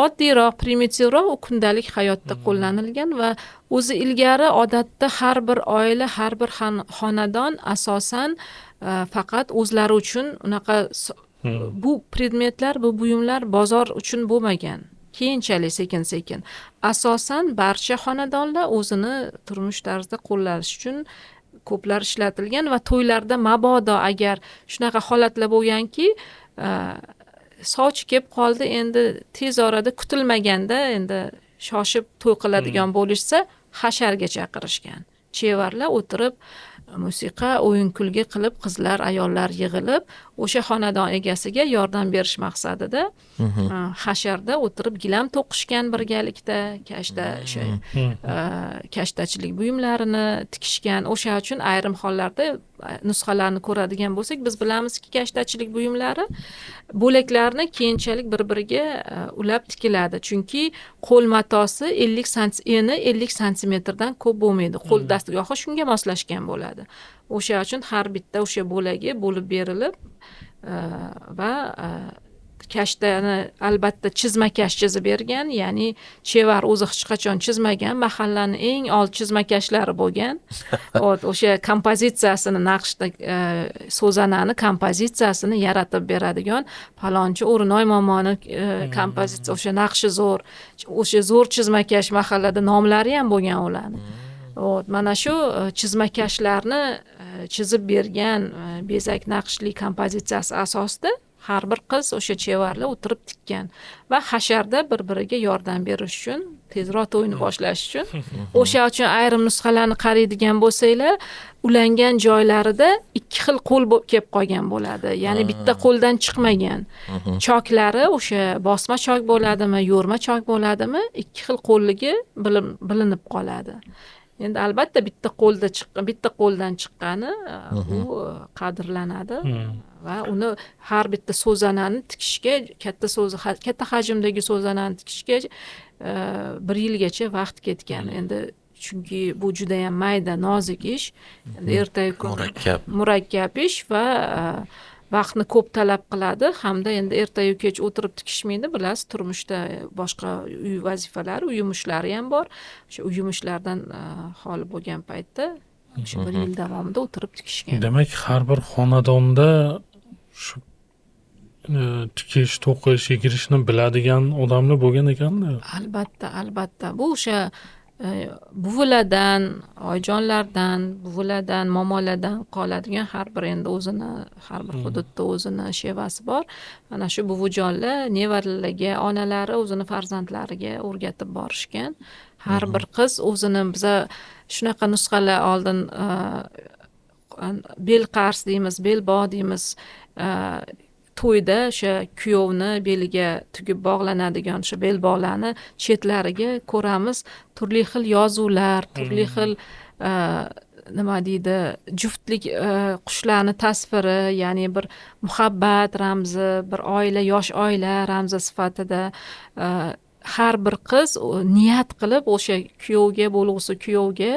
Oddiyroq, primitivroq kundalik hayotda qo'llanilgan va o'zi ilgari odatda har bir oila, har bir xonadon asosan faqat o'zlari uchun unaqa bu predmetlar, bu buyumlar bozor uchun bo'lmagan. Keyinchalik sekin-sekin asosan barcha xonadonlar o'zini turmush tarzida qo'llash uchun ko'plar ishlatilgan va to'ylarda mabodo agar shunaqa holatlar bo'lganki, soch kelib qoldi, endi tez orada kutilmaganda endi shoshib to'y qiladigan bo'lishsa, hasharga chaqirishgan. Chevarlar o'tirib musiqa, o'yin kulgi qilib, qizlar, ayollar yig'ilib, o'sha xonadon egasiga yordam berish maqsadida hasharda o'tirib gilam to'qishgan birgalikda, kashtachilik buyumlarini tikishgan. O'sha uchun ayrim hollarda nusxalarni ko'radigan bo'lsak, biz bilamizki, kashtachilik buyumlari bo'laklarni keyinchalik bir-biriga ulab tikiladi. Chunki qo'l matosi 50 santimetrdan ko'p bo'lmaydi. Qo'l dastgohi shunga moslashgan bo'ladi. O'sha uchun har bitta o'sha bo'lagi bo'lib berilib va kashtani albatta chizmakash chizib bergan, ya'ni chevar o'zi hech qachon chizmagan, mahallani eng old chizmakashlari bo'lgan. O'sha kompozitsiyasini, naqshda so'zanani kompozitsiyasini yaratib beradigan palonchi O'rinoy momoni kompozitsiya, o'sha naqshi zo'r, o'sha zo'r chizmakash mahallada nomlari ham bo'lgan ularni. Mana shu chizmakashlarni chizib bergan bezak naqshli kompozitsiyasi asosida har bir qiz o'sha chevarlar o'tirib tikkan va hasharda bir-biriga yordam berish uchun, tezroq to'yni boshlash uchun, o'sha uchun ayrim nusxalarni qaraydigan bo'lsanglar, ulangan joylarida ikki xil qo'l kelib qolgan bo'ladi. Ya'ni bitta qo'ldan chiqmagan. Choklari o'sha bosma chok bo'ladimi, yo'rma chok bo'ladimi, ikki xil qo'lligi bilinib qoladi. Endi albatta bitta qo'ldan chiqqani u qadrlanadi va uni har bitta so'zanani tikishga, katta hajmdagi so'zanani tikishga 1 yilgacha vaqt ketgan. Endi chunki bu juda ham mayda, nozik ish, ertayu kun murakkab ish va vaqtni ko'p talab qiladi, hamda endi ertayu kech o'tirib tikishmaydi. Bilasiz, turmushda boshqa uy vazifalari, uy yumushlari ham bor. O'sha uy yumushlaridan xoli bo'lgan paytda o'sha 1 yil davomida o'tirib tikishgan. Demak, har bir xonadonda shu tikish, to'qish, yigirishni biladigan odamlar bo'lgan ekanda. Albatta. Bu o'sha buvilardan, oyijonlardan, buvilardan, momolardan qoladigan har bir endi o'zini, har bir hududda o'zini shevasi bor. Mana shu buvijonlar nevaralarga, onalari o'zini farzandlariga o'rgatib borishgan. Har bir qiz o'zini, biza shunaqa nusxalar oldin bel qars deymiz, belbog' deymiz, to'yda o'sha kuyovni beliga tugib bog'lanadigan o'sha belbog'larni chetlariga ko'ramiz turli xil yozuvlar, turli xil nima deydi, juftlik qushlarni tasviri, ya'ni bir muhabbat ramzi, bir oila, yosh oila ramzi sifatida har bir qiz niyat qilib o'sha kuyovga, bo'lg'usi kuyovga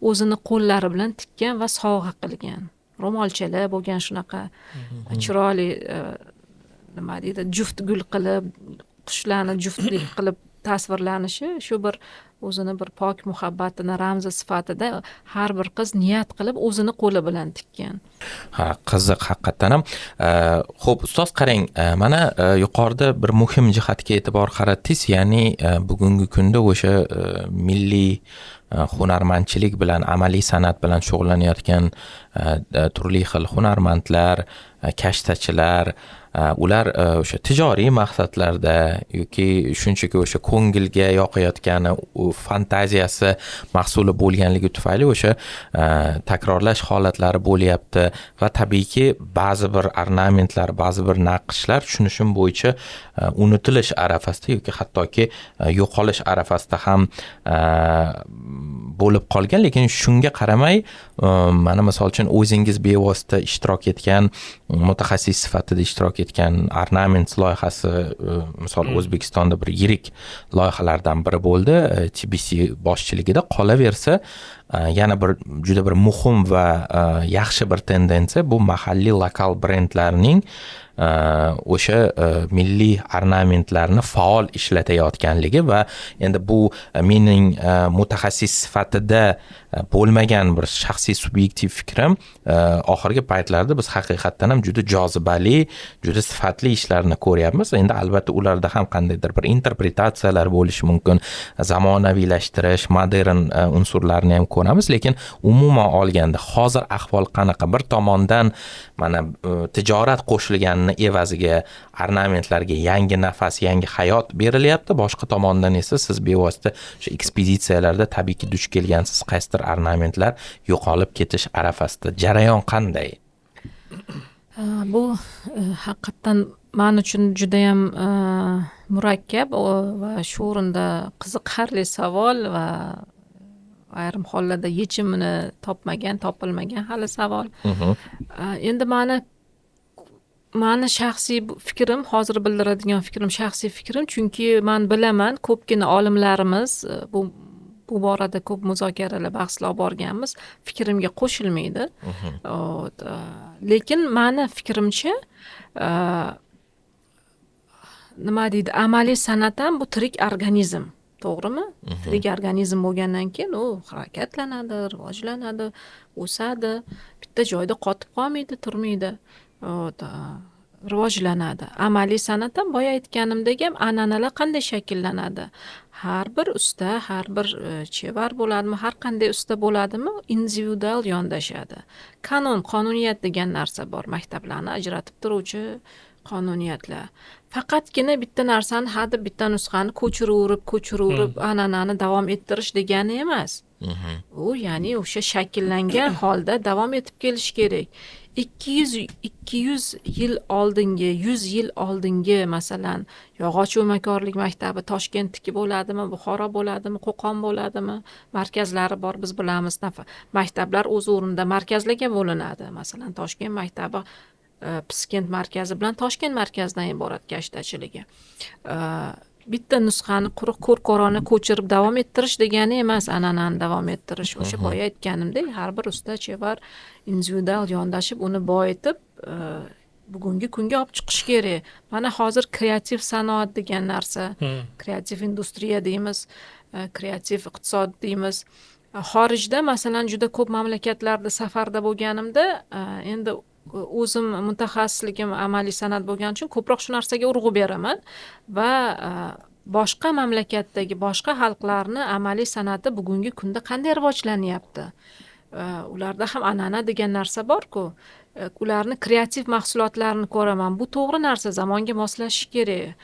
o'zini qo'llari bilan tikkan va sovg'a qilgan. Ro'molchalar bo'lgan, shunaqa chiroyli nima deydi, juft gul qilib, qushlarni juftlik qilib tasvirlanishi shu bir o'zini bir pok muhabbatini ramzi sifatida har bir qiz niyat qilib o'zini qo'li bilan tikkan. Ha, qiziq haqiqatdan ham. Xo'p, ustoz qarang, mana yuqorida bir muhim jihatga e'tibor qaratdingiz, ya'ni bugungi kunda o'sha milliy hunarmandchilik bilan, amaliy san'at bilan shug'ullanayotgan turli xil hunarmandlar, kashtachilar, ular o'sha tijoriy maqsadlarda yoki shunchaki o'sha ko'ngilga yoqayotgani, fantaziyasi mahsuli bo'lganligi tufayli o'sha takrorlash holatlari bo'lyapti va tabiiyki ba'zi bir ornamentlar, ba'zi bir naqshlar tushunishim bo'yicha unutilish arafasida yoki hattoki yo'qolish arafasida ham bo'lib qolgan, lekin shunga qaramay mana misol uchun o'zingiz bevosita ishtirok etgan, mutaxassis sifatida ishtirok etgan ornament loyihasi misol O'zbekistonda bir yirik loyihalardan biri bo'ldi, TBC boshchiligida. Qolaversa, yana bir juda bir muhim va yaxshi bir tendensiya bu mahalliy lokal brendlarning o'sha milliy ornamentlarni faol ishlatayotganligi va endi bu mening mutaxassis sifatida bo'lmagan bir shaxsiy subyektiv fikrim, oxirgi paytlarda biz haqiqatdan ham juda jozibali, juda sifatli ishlarni ko'ryapmiz. Endi albatta ularda ham qandaydir bir interpretatsiyalar bo'lishi mumkin, zamonaviylashtirish, modern unsurlarni ham ko'ramiz, lekin umuman olganda hozir ahvol qanaqa? Bir tomondan mana tijorat qo'shilganini evaziga ornamentlarga yangi nafas, yangi hayot berilyapti, boshqa tomondan esa siz bevosita o'sha ekspeditsiyalarda tabiiyki duch kelgansiz, qaysidir ornamentlar yo'qolib ketish arafasida. Jarayon qanday? Bu haqiqatdan men uchun juda ham murakkab va shu o'rinda qiziqarli savol va ayrim hollarda yechimini topilmagan hali savol. Endi mani shaxsiy fikrim, hozir bildiradigan fikrim shaxsiy fikrim, chunki men bilaman ko'pgina olimlarimiz bu borada ko'p muzokaralar, bahslar olib borganmiz, fikrimga qo'shilmaydi. Lekin mani fikrimcha nima deydi, amaliy san'at ham bu tirik organizm. To'g'rimi? Tirik organizm bo'lgandan keyin u harakatlanadi, rivojlanadi, o'sadi, bitta joyda qotib qolmaydi, turmaydi. Rivojlanadi. Amaliy san'at ham boya aytganimdek ham an'analar qanday shakllanadi? Har bir usta, har bir chevar bo'ladimi, har qanday usta bo'ladimi, individual yondashadi. Qonuniyat degan narsa bor, maktablarni ajratib turuvchi qonuniyatlar. Faqatgina bitta narsani hadeb bitta nusxani ko'chiraverib an'anani davom ettirish degani emas. U ya'ni o'sha shakllangan holda davom etib kelish kerak. 200 yil oldingi, 100 yil oldingi masalan yog'och o'makorlik maktabi Toshkentniki bo'ladimi, Buxoro bo'ladimi, Qo'qon bo'ladimi, markazlari bor, biz bilamiz. Maktablar o'z o'rnida markazlarga bo'linadi. Masalan, Toshkent maktabi Piskent markazi bilan Toshkent markazidan iborat kashtachiligi. Bitta nusxani quruq ko'rkorona ko'chirib davom ettirish degani emas, an'anani davom ettirish. O'sha boya aytganimdek, har bir usta chevar individual yondashib uni boyitib bugungi kunga olib chiqish kerak. Mana hozir kreativ sanoat degan narsa, kreativ industriya deymiz, kreativ iqtisod deymiz. Xorijda masalan juda ko'p mamlakatlarda safarda bo'lganimda, endi o'zim mutaxassisligim amaliy san'at bo'lgani uchun ko'proq shu narsaga urg'u beraman va boshqa mamlakatdagi boshqa xalqlarni amaliy san'ati bugungi kunda qanday rivojlanyapti? Ularda ham an'ana degan narsa bor-ku. Ularni kreativ mahsulotlarini ko'raman. Bu to'g'ri narsa, zamonga moslashish kerak.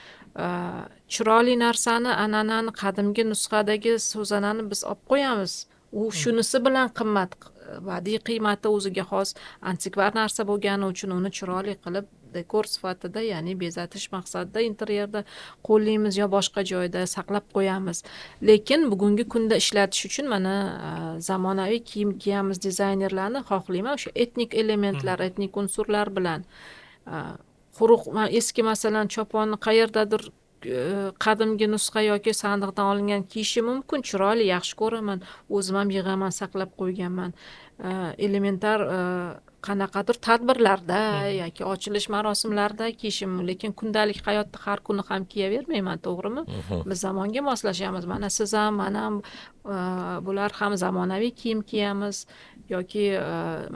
Chiroyli narsani, an'anani, qadimgi nusxadagi so'zanani biz olib qo'yamiz. U shunisi bilan qimmat, badiiy qiymati o'ziga xos, antikvar narsa bo'lgani uchun uni chiroyli qilib dekor sifatida, ya'ni bezatish maqsadida interyerda qo'llaymiz yo boshqa joyda saqlab qo'yamiz. Lekin bugungi kunda ishlatish uchun mana zamonaviy kiyim kiyamiz dizaynerlarni xohlayman o'sha etnik elementlar, etnik unsurlar bilan. Quruq eski masalan choponni qayerdadir qadimgi nusxa yoki sandiqdan olingan kiyishi mumkin, chiroyli, yaxshi ko'raman, o'zim ham yig'aman, saqlab qo'yganman. Elementar qanaqadir tadbirlarda yoki ochilish marosimlarida kiyishim, lekin kundalik hayotda har kuni ham kiyavermayman, to'g'rimi? Biz zamonga moslashamiz. Mana siz ham, men ham, bular ham zamonaviy kiyim kiyamiz yoki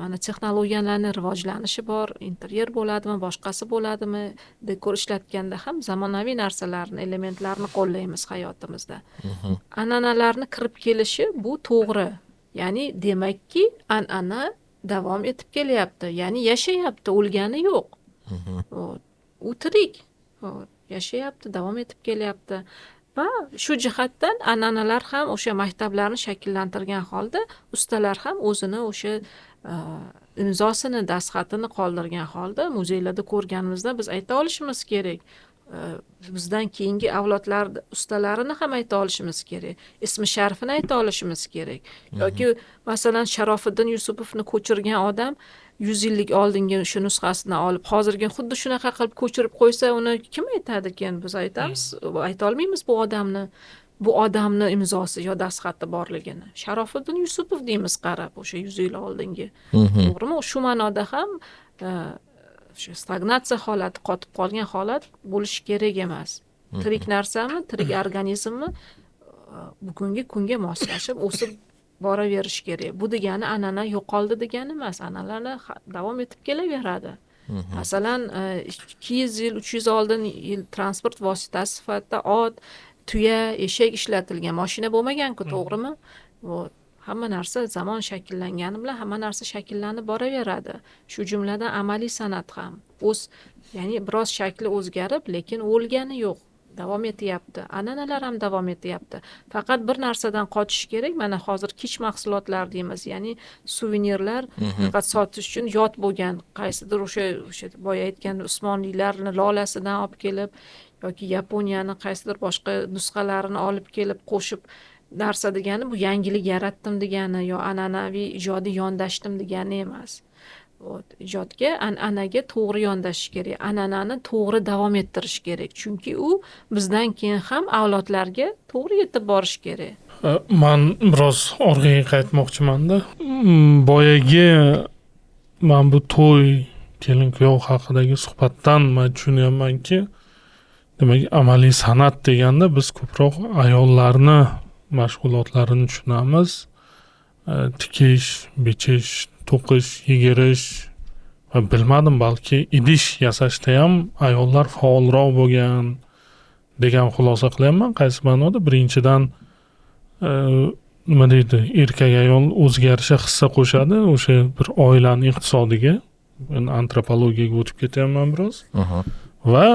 mana texnologiyalarning rivojlanishi bor, interyer bo'ladimi, boshqasi bo'ladimi, dekor ishlatganda ham zamonaviy narsalarni, elementlarni qo'llaymiz hayotimizda. An'analarni kirib kelishi bu to'g'ri. Ya'ni demakki, an'ana davom etib kelyapti, ya'ni yashayapti, o'lgani yo'q. U tirik, yashayapti, davom etib kelyapti. Va shu jihatdan an'analar ham o'sha maktablarni shakllantirgan holda ustalar ham o'zini o'sha imzosini, dastxatini qoldirgan holda muzeylarda ko'rganimizda biz ayta olishimiz kerak. Bizdan keyingi avlodlar ustalarini ham ayta olishimiz kerak. Ismi sharifini ayta olishimiz kerak. Yoki masalan Sharofiddin Yusupovni ko'chirgan odam 100 yillik oldingi shu nusxasini olib, hozirgi xuddi shunaqa qilib ko'chirib qo'ysa, uni kim aytadi ekan? Biz aytamiz, ayta olmaymiz bu odamni imzosi yo dastxati borligini. Sharofiddin Yusupov deymiz qarab, o'sha 100 yil oldingi. To'g'rimi? Shu ma'noda ham shu stagnatsiya holati, qotib qolgan holat bo'lishi kerak emas. Tirik narsami, tirik organizmmi bugungi kunga moslashib o'sib boraverish kerak. Bu degani an'ana yo'qoldi degani emas, an'analar davom etib kelaveradi. Masalan, 200 yil, 300 oldin transport vositasi sifatida ot, tuya, eshak ishlatilgan, mashina bo'lmagan-ku, to'g'rimi? Hamma narsa zamon shakllangani bilan hamma narsa shakllanib boraveradi. Shu jumladan amaliy san'at ham ya'ni biroz shakli o'zgarib, lekin o'lgani yo'q, davom etyapti. An'analar ham davom etyapti. Faqat bir narsadan qochish kerak. Mana hozir kich mahsulotlar deymiz, ya'ni suvenirlar faqat sotish uchun yot bo'lgan, qaysidir o'sha boya aytgan Usmonlilarning lolasidan olib kelib yoki Yaponiyani qaysidir boshqa nusxalarini olib kelib qo'shib narsa degani bu yangilik yaratdim degani yo an'anaviy ijodiy yondashdim degani emas. Ijodga, an'anaga to'g'ri yondashish kerak. An'anani to'g'ri davom ettirish kerak. Chunki u bizdan keyin ham avlodlarga to'g'ri yetib borish kerak. Men biroz orqaga qaytmoqchiman-da. Boyagi men bu to'y, kelin kuyov haqidagi suhbatdan men tushunyapmanki, demak, amaliy san'at deganda biz ko'proq ayollarni mashg'ulotlarini tushunamiz. Tikish, bichish, to'qish, yigirish va bilmadim, balki idish yasashda ham ayollar faolroq bo'lgan degan xulosa qilyapman. Qaysi ma'noda? Birinchidan nima deydi, erkak ayol o'ziga yarasha hissa qo'shadi o'sha bir oilani iqtisodiga. Men antropologiyaga o'tib ketyapman biroz. Va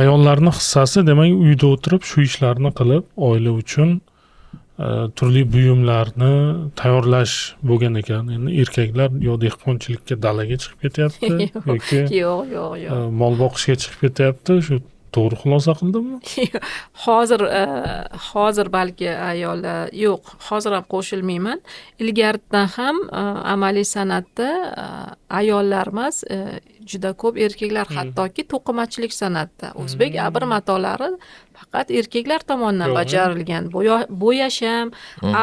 ayollarning hissasi, demak, uyda o'tirib shu ishlarni qilib, oila uchun turli buyumlarni tayyorlash bo'lgan ekan. Endi erkaklar yo dehqonchilikka dalaga chiqib ketyapti yoki yo'q. Mol boqishga chiqib ketyapti. Shu to'g'ri xulosa qildimmi? Hozir balki ayollar yo'q, hozir ham qo'shilmayman. Ilgaridan ham amaliy san'atda ayollar emas, juda ko'p erkaklar, hattoki to'qimachilik san'atda o'zbek abr matolari faqat erkaklar tomonidan bajarilgan. Bo'yash ham,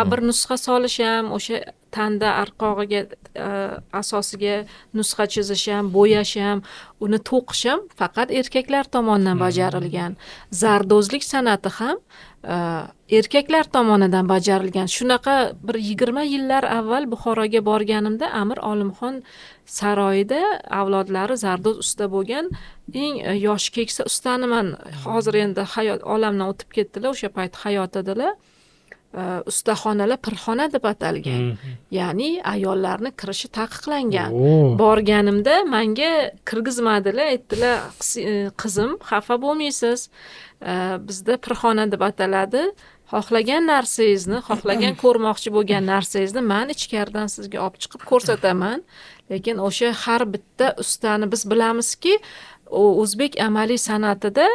abr nusxa solish ham, o'sha tanda arqog'iga asosiga nusxa chizish ham, bo'yash ham, uni to'qish ham faqat erkaklar tomonidan bajarilgan. Zardozlik san'ati ham erkaklar tomonidan bajarilgan. Shunaqa bir 20 yillar avval Buxoroga borganimda Amir Olimxon saroyida avlodlari zardo'z usta bo'lgan eng yoshi keksa ustani man hozir endi hayot olamdan o'tib ketdilar, o'sha payt hayot edilar. Ustaxonalar pirxona deb atalgan. Ya'ni ayollarni kirishi taqiqlangan. Borganimda menga kirgizmadilar, aytdilar, qizim, xafa bo'lmaysiz. Bizda pirxona deb ataladi. Xohlagan narsangizni, xohlagan ko'rmoqchi bo'lgan narsangizni men ichkaridan sizga olib chiqib ko'rsataman. Lekin o'sha har bitta ustani biz bilamizki, o'zbek amaliy san'atida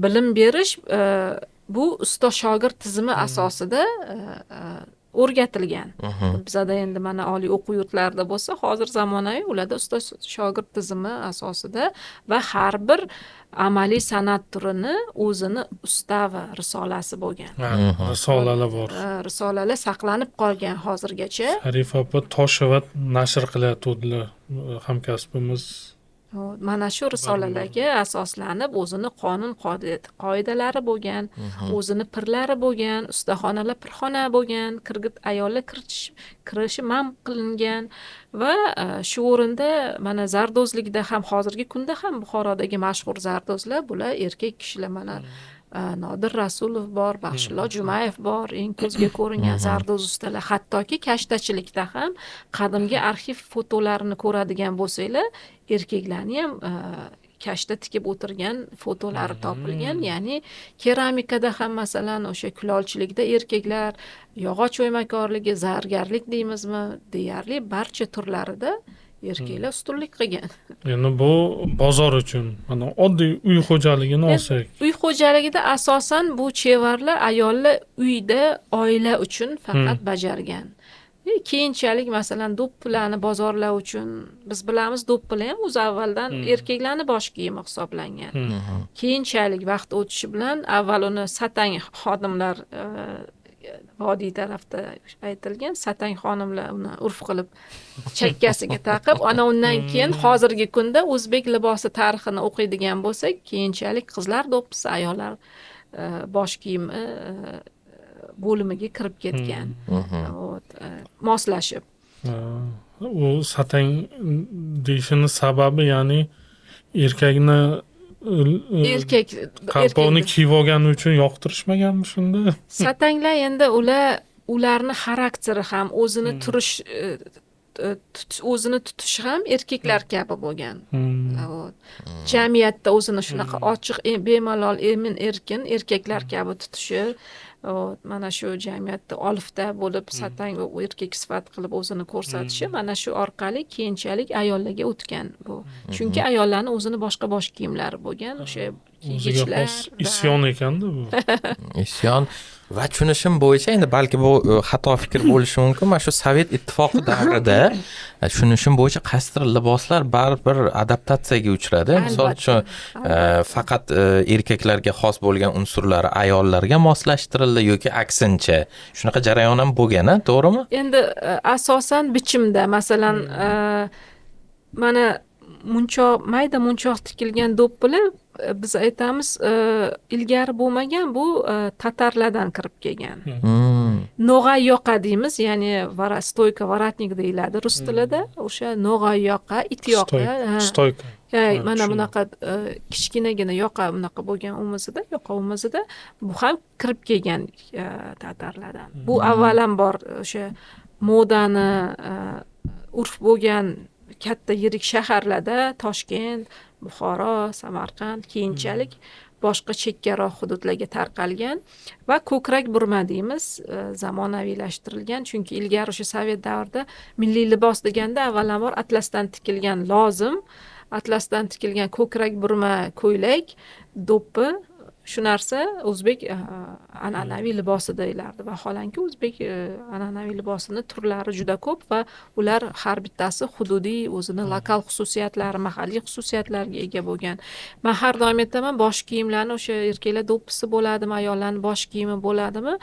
bilim berish bu ustoz shogird tizimi asosida o'rgatilgan. Bizada endi mana oliy o'quv yurtlarida bo'lsa, hozir zamonaviy ularda ustoz shogird tizimi asosida va har bir amaliy san'at turini o'zini ustavi risolasi bo'lgan. Risolalar bor. Risolalar saqlanib qolgan hozirgacha. Sharif opa Toshevat nashr qilayotganlar hamkasbimiz. Mana shu risolalarga asoslanib o'zini qonun qoidalari bo'lgan, o'zini pirlari bo'lgan, ustaxonalar pirxona bo'lgan, ayollar kirishi man qilingan va shu o'rinda mana zardo'zlikda ham hozirgi kunda ham Buxorodagi mashhur zardo'zlar bular erkak kishilar. Mana Nodir Rasulov bor, Baxshillo Jumayev bor, eng ko'zga ko'ringan zardo'z ustalar. Hattoki kashtachilikda ham qadimgi arxiv fotolarini ko'radigan bo'lsanglar, erkaklarni ham kashta tikib o'tirgan fotolari topilgan. Ya'ni keramikada ham masalan o'sha kulolchilikda erkaklar yog'och o'ymakorligi, zargarlik deymizmi, deyarli barcha turlarida erkaklar ustunlik qilgan. Ya'ni bu bozor uchun, mana oddiy uy xo'jaligini olsak. Uy xo'jaligida asosan bu chevarlar ayollar uyda oila uchun faqat bajargan. Keyinchalik masalan do'ppilarni bozorlar uchun biz bilamiz, do'ppilar ham o'z avvaldan erkaklarni bosh kiyimi hisoblangan. Keyinchalik vaqt o'tishi bilan avval uni satang xodimlar vodiy tarafda aytilgan, satang xonimlar uni urf qilib chakkasiga taqib, ana undan keyin hozirgi kunda o'zbek libosi tarixini o'qiydigan bo'lsak, keyinchalik qizlar do'ppisi, ayollar bosh kiyimi bo'limiga kirib ketgan. Moslashib. U satang deyishini sababi, ya'ni erkakni qalpoqni kiyib olgani uchun yoqtirishmaganmi shunda? Satanglar endi ularni xarakteri ham, o'zini turish o'zini tutishi ham erkaklar kabi bo'lgan. Jamiyatda o'zini shunaqa ochiq, bemalol, emin erkin erkaklar kabi tutishi, mana shu jamiyatda olifta bo'lib satang va erkak sifat qilib o'zini ko'rsatishi mana shu orqali keyinchalik ayollarga o'tgan bu. Chunki ayollarning o'zini boshqa bosh kiyimlari bo'lgan, o'sha kiygichlar isyon ekanda bu. Isyon va tushunishim bo'yicha, endi balki bu xato fikr bo'lishi mumkin, mana shu Sovet ittifoqi davrida tushunishim bo'yicha qaysidir liboslar baribir adaptatsiyaga uchradi. Misol uchun faqat erkaklarga xos bo'lgan unsurlari ayollarga moslashtirildi yoki aksincha. Shunaqa jarayon ham bo'lgan, to'g'rimi? Endi asosan bichimda, masalan, mana mayda munchoq tikilgan do'ppilar biz aytamiz ilgari bo'lmagan, bu tatarlardan kirib kelgan. No'g'ay yoqa deymiz, ya'ni stoyka, varatnik deyiladi rus tilida. O'sha no'g'ay yoqa, it yoqa. Stoyka. Mana bunaqa kichkinagina yoqa bunaqa bo'lgan yoqa o'mizida bu ham kirib kelgan tatarlardan. Bu avvalambor o'sha modani urf bo'lgan katta yirik shaharlarda, Toshkent, Buxoro, Samarqand, keyinchalik boshqa chekkaroq hududlarga tarqalgan va ko'krak burma deymiz, zamonaviylashtirilgan. Chunki ilgari o'sha Sovet davrida milliy libos deganda avvalambor atlasdan tikilgan lozim, atlasdan tikilgan ko'krak burma ko'ylak, do'ppi, shu narsa o'zbek an'anaviy libosi deyilardi. Vaholanki o'zbek an'anaviy libosini turlari juda ko'p va ular har bittasi hududiy, o'zini lokal xususiyatlari, mahalliy xususiyatlarga ega bo'lgan. Men har doim aytaman, bosh kiyimlarni o'sha erkaklar do'ppisi bo'ladimi, ayollarning bosh kiyimi bo'ladimi,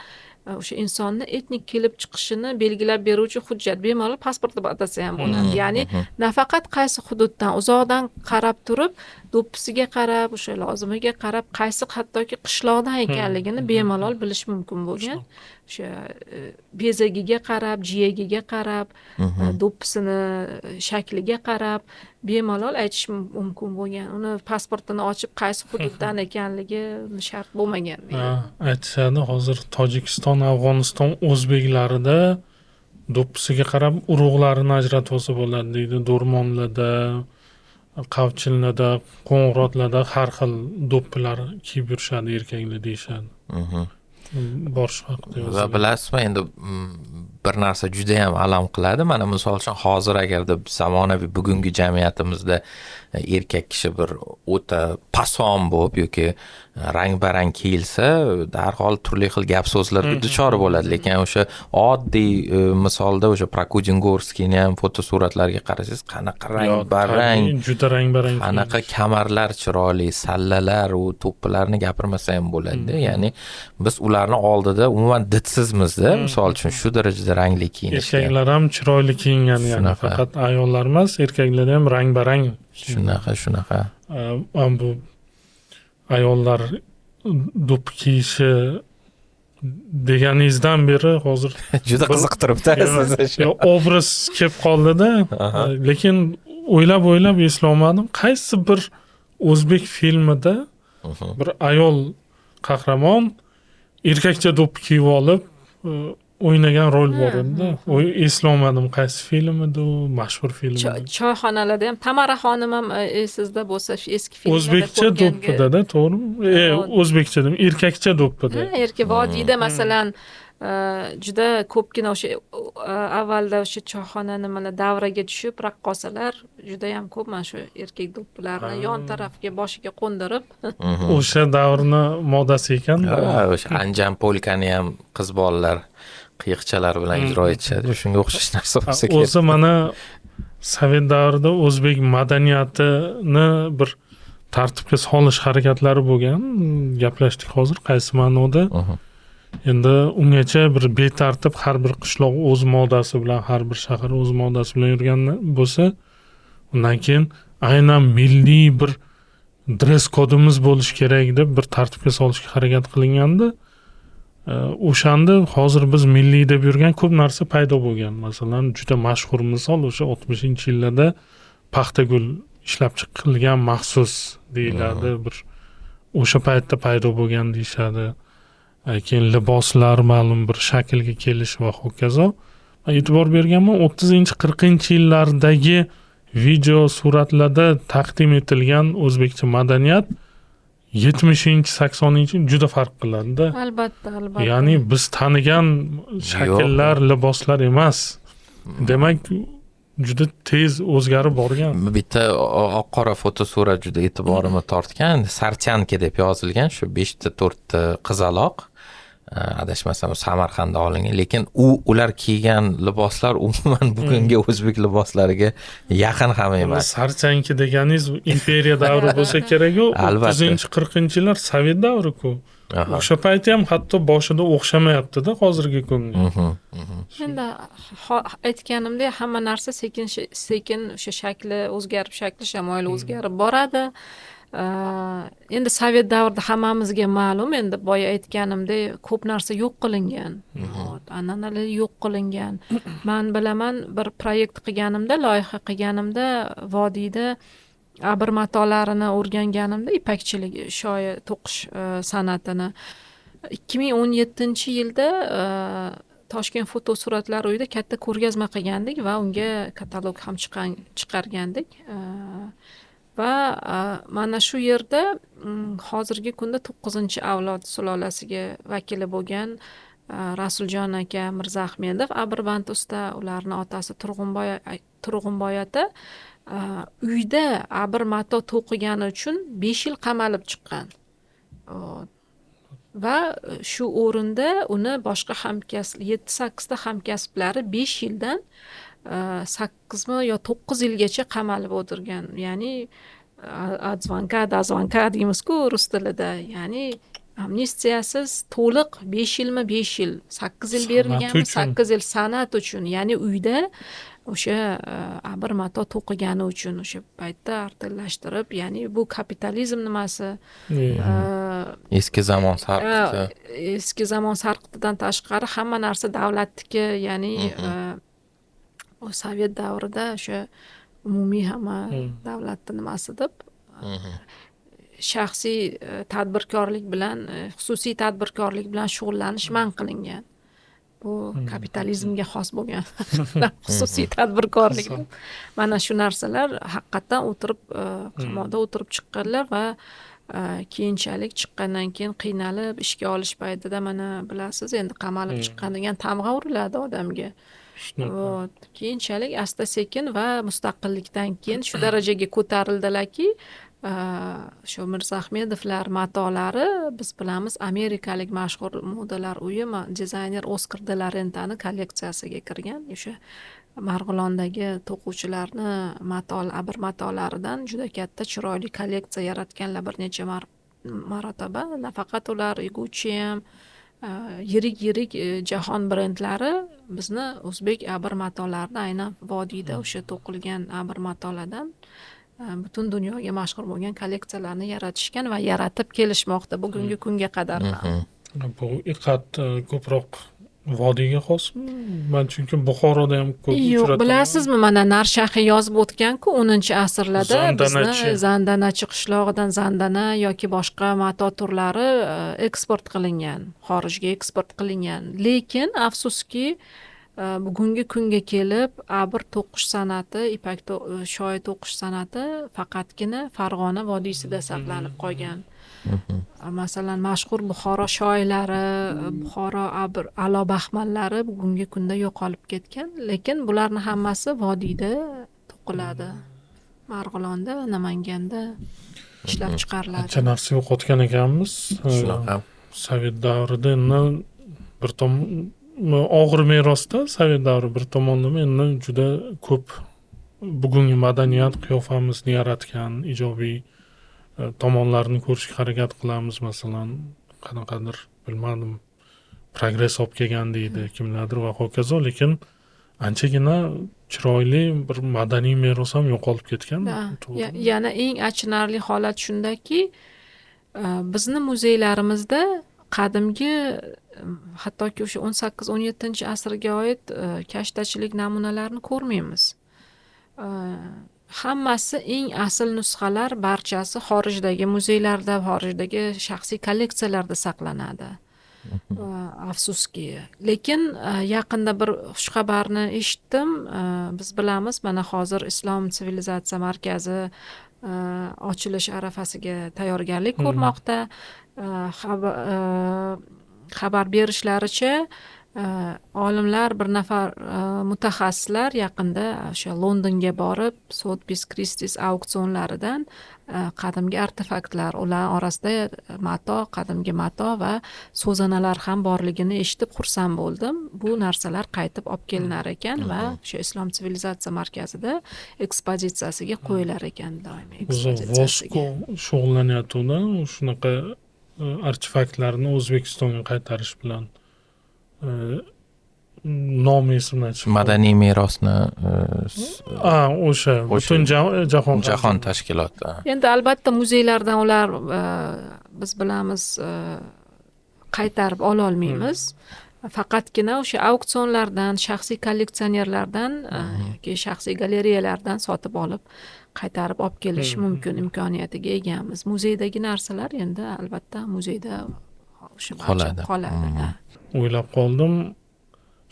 o'sha insonni etnik kelib chiqishini belgilab beruvchi hujjat, bemalol pasport deb atasa ham bo'ladi. Ya'ni nafaqat qaysi hududdan uzoqdan qarab turib, do'ppisiga qarab, o'sha lozimiga qarab, qaysi hattoki qishloqdan ekanligini bemalol bilish mumkin bo'lgan. O'sha bezagiga qarab, jiyagiga qarab, do'ppisini shakliga qarab bemalol aytish mumkin bo'lgan. Uni pasportini ochib qaysi hududdan ekanligi shart bo'lmagan. Aytishadi, hozir Tojikiston, Afg'oniston o'zbeklarida do'ppisiga qarab urug'larini ajratib olsa bo'ladi deydi. Do'rmonlarda, Qavchillarda, Qo'ng'irotlarda har xil do'ppilar kiyib yurishadi erkaklar deyishadi. Borish haqida Va yozilgan. bilasizmi, endi bir narsa juda ham alam qiladi. Mana misol uchun hozir agarda zamonaviy bugungi jamiyatimizda erkak kishi bir o'ta pason bo'lib yoki rang-barang kiyilsa, darhol turli xil gap so'zlarga duchor bo'ladi. Lekin o'sha oddiy misolda o'sha Prokudingorskiyni ham fotosuratlarga qarasangiz, qanaqa rang-barang, juda rang-barang. qanaqa kamarlar chiroyli, sallalar, u to'ppilarni gapirmasa ham bo'ladi. Ya'ni biz ularni oldida umuman didsimizda, misol uchun shu darajada rangli kiyinishgan. Erkaklar ham chiroyli kiyingan, ya'ni Shunaqa. faqat ayollar emas, erkaklar ham rang-barang. Shunaqa. Bu ayollar do'ppi kiyishi deganingizdan beri hozir Juda qiziqtiribdi sizni shu. obraz kelib qoldi-da. Lekin o'ylab eslolmadim. Qaysi bir o'zbek filmida bir ayol qahramon erkakcha do'ppi kiyib olib o'ynagan rol bor edi. Eslolmadim qaysi film edi u, mashhur film edi. Choyxonalarda ham Tamara xonim ham esingizda bo'lsa eski filmlarda O'zbekcha do'ppida-da, to'g'rimi? O'zbekcha dem, erkakcha do'ppida. Erkak vodiyda masalan juda ko'pgina o'sha avvalda o'sha choyxona nimalar davraga tushib raqqosalar juda ham ko'p mana shu erkak do'ppilarni yon tarafga boshiga qo'ndirib O'sha davrni modasi ekan. O'sha Anjan polkani ham qiz bolalar qiyiqchalar bilan ijro etishadi. Shunga o'xshash narsa bo'lsa kerak. O'zi mana Sovet davrida o'zbek madaniyatini bir tartibga solish harakatlari bo'lgan. Gaplashdik hozir qaysi ma'noda. Endi ungacha bir betartib har bir qishloq o'z modasi bilan, har bir shahar o'z modasi bilan yurgan bo'lsa, undan keyin aynan milliy bir dress kodimiz bo'lishi kerak deb bir tartibga solishga harakat qilinganda, o'shanda hozir biz milliy deb yurgan ko'p narsa paydo bo'lgan. Masalan, juda mashhur misol o'sha 60-yillarda Paxtagul ishlab chiqilgan maxsus deyiladi, bir o'sha paytda paydo bo'lgan deyishadi. Keyin liboslar ma'lum bir shaklga kelish va hokazo. E'tibor berganman, 30-40-yillardagi video suratlarda taqdim etilgan o'zbekcha madaniyat 70-80 juda farq qiladi-da. albatta. Ya'ni biz tanigan shakllar, liboslar emas. Demak, juda tez o'zgarib borgan. Bitta oq-qora fotosurat juda e'tiborimni tortgan. Sarchanka deb yozilgan, shu 5 ta 4 ta qizaloq. Adashmasam Samarqandda olingan, lekin ular kiygan liboslar umuman bugungi o'zbek liboslariga yaqin ham emas. Sarchanka deganingiz imperiya davri bo'lsa kerak-ku. 30-40-yillar Sovet davri-ku. O'sha payt ham hatto boshida o'xshamayapti-da hozirgi kunga. Endi aytganimdek, hamma narsa sekin o'sha shakli o'zgarib, shakli shamoyli o'zgarib boradi. Endi Sovet davrida hammamizga ma'lum, endi boya aytganimdek, ko'p narsa yo'q qilingan. An'analar yo'q qilingan. Men bilaman, bir proyekt qilganimda, loyiha qilganimda, vodiyda abr matolarini o'rganganimda, ipakchilik, shoyi to'qish san'atini 2017-yilda Toshkent fotosuratlar uyida katta ko'rgazma qilgandik va unga katalog ham chiqargandik. Va mana shu yerda hozirgi kunda 9-avlod sulolasiga vakili bo'lgan Rasuljon aka Mirzaahmedov, Abirband usta, ularning otasi Turg'unboy ota uyda abr mato to'qigani uchun 5 yil qamalib chiqqan. Va shu o'rinda uni boshqa hamkasb 7-8 ta hamkasblari 5 yildan 8 yo 9 yilgacha qamalib o'tirgan. Ya'ni dazvanka deymizku rus tilida. Ya'ni amnistiyasiz to'liq 5 yilmi 5 yil, 8 yil San'at berilganmi uchun. 8 yil san'at uchun, ya'ni uyda o'sha abr mato to'qigani uchun o'sha paytda artillashtirib, ya'ni bu kapitalizm nimasi, Eski zamon sarqiti. eski zamon sarqitidan tashqari hamma narsa davlatniki, ya'ni o sovet davrida o'sha umumiy hamma davlatni nimasi deb shaxsiy tadbirkorlik bilan, xususiy tadbirkorlik bilan shug'ullanish man qilingan. Bu kapitalizmga xos bo'lgan xususiy tadbirkorlik. Mana shu narsalar haqiqatdan o'tirib qamoqda o'tirib chiqqanlar va keyinchalik chiqqandan keyin qiynalib ishga olish paytida mana bilasiz, endi qamalib chiqqan degan tamg'a uriladi odamga. Keyinchalik asta sekin va mustaqillikdan keyin shu darajaga ko'tarildilarki, shu Mirzaahmedovlar matolari biz bilamiz amerikalik mashhur modalar uyi dizayner Oskar de la Rentani kolleksiyasiga kirgan. O'sha Marg'ilondagi to'quvchilarni abr matolaridan juda katta chiroyli kolleksiya yaratganlar bir necha marotaba. Nafaqat ular, Gucci ham, yirik jahon brendlari bizni o'zbek abr matolarini aynan vodiyda o'sha to'qilgan abr matolardan butun dunyoga mashhur bo'lgan kolleksiyalarni yaratishgan va yaratib kelishmoqda bugungi kunga qadar ham. Bu iqat ko'proq vodiyga xosmi? Men chunki Buxoroda ham ko'p Yo'q, uchrataman. bilasizmi, mana Narshahiy yozib o'tgan-ku 10-asrlarda Zandanachi. bizni Zandanachi qishlog'idan zandana yoki boshqa mato turlari eksport qilingan, xorijga eksport qilingan. Lekin afsuski bugungi kunga kelib abr to'qish san'ati, ipak shoyi to'qish san'ati faqatgina Farg'ona vodiysida saqlanib qolgan. Masalan, mashhur Buxoro shoirlari, Buxoro alo baxmallari bugungi kunda yo'qolib ketgan, lekin bularni hammasi vodiyda to'qiladi. Marg'ilonda va Namanganda ishlab chiqariladi. Ancha narsa yo'qotgan ekanmiz. Shunaqa. Sovet davrida bir og'ir merosda Sovet davri bir tomonlama endi juda ko'p bugungi madaniyat qiyofamizni yaratgan ijobiy tomonlarini ko'rishga harakat qilamiz. Masalan, qanaqadir bilmadim, progress olib kelgan deydi kimlardir va hokazo, lekin anchagina chiroyli bir madaniy meros ham yo'qolib ketgan. Yana eng achinarli holat shundaki, bizni muzeylarimizda qadimgi, hattoki o'sha 18-17-asrga oid kashtachilik namunalarini ko'rmaymiz. Hammasi eng asl nusxalar barchasi xorijdagi muzeylarda, xorijdagi shaxsiy kolleksiyalarda saqlanadi. Afsuski. Lekin yaqinda bir xushxabarni eshitdim. Biz bilamiz, mana hozir Islom sivilizatsiya markazi ochilish arafasiga tayyorgarlik ko'rmoqda. Xabar berishlaricha, olimlar, bir nafar mutaxassislar yaqinda o'sha Londonga borib, Sotheby's Christie's auksionlaridan qadimgi artefaktlar, ular orasida qadimgi mato va so'zanalar ham borligini eshitib xursand bo'ldim. Bu narsalar qaytib olib kelinar ekan va o'sha Islom sivilizatsiya markazida ekspozitsiyasiga qo'yilar ekan doimiy ekspozitsiyasiga. Vosko shug'ullanyapti-da, shunaqa artefaktlarni O'zbekistonga qaytarish bilan. Nomi esimdan chiqdi. Madaniy merosni o'sha butun jahon tashkiloti. Endi albatta muzeylardan ular biz bilamiz qaytarib ola olmaymiz. Faqatgina o'sha auksionlardan, shaxsiy kolleksionerlardan yoki shaxsiy galereyalardan sotib olib qaytarib olib kelish mumkin imkoniyatiga egamiz. Muzeydagi narsalar endi albatta muzeyda qoladi. O'ylab qoldim,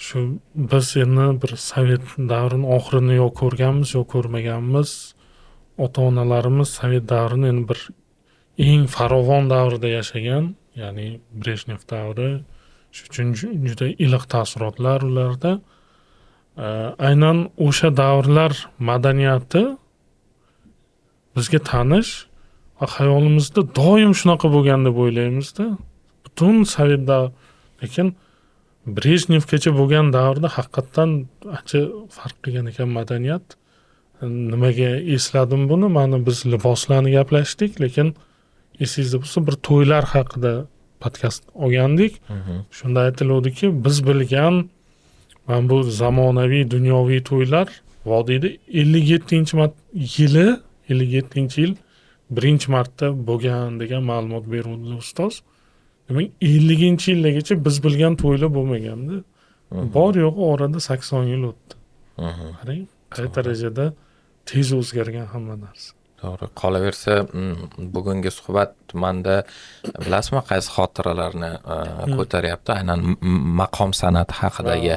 shu biz endi bir Sovet davrini oxirini yo ko'rganmiz, yo ko'rmaganmiz. Ota-onalarimiz Sovet davrini endi bir eng farovon davrida yashagan, ya'ni Brejnev davri. Shu uchun juda iliq taassurotlar ularda. Aynan o'sha davrlar madaniyati bizga tanish va xayolimizda doim shunaqa bo'lgan deb o'ylaymiz-da. Butun Sovet davri, lekin Brejnevgacha bo'lgan davrda haqiqatdan ancha farq qilgan ekan madaniyat. Nimaga esladim buni? Mana biz liboslarni gaplashdik, lekin esingizda bo'lsa bir to'ylar haqida podkast olgandik. Shunda aytiluvdiki, biz bilgan mana bu zamonaviy dunyoviy to'ylar vodiyda 57-yil birinchi marta bo'lgan degan ma'lumot beruvdi ustoz. Demak 50-yilgacha biz bilgan to'ylar bo'lmaganda, bor yo'q orada 80 yil o'tdi. Qarang, qay darajada tez o'zgargan hamma narsa. To'g'ri. Qolaversa, bugungi suhbat manda bilasizmi, qaysi xotiralarni ko'taryapti? Aynan maqom san'ati haqidagi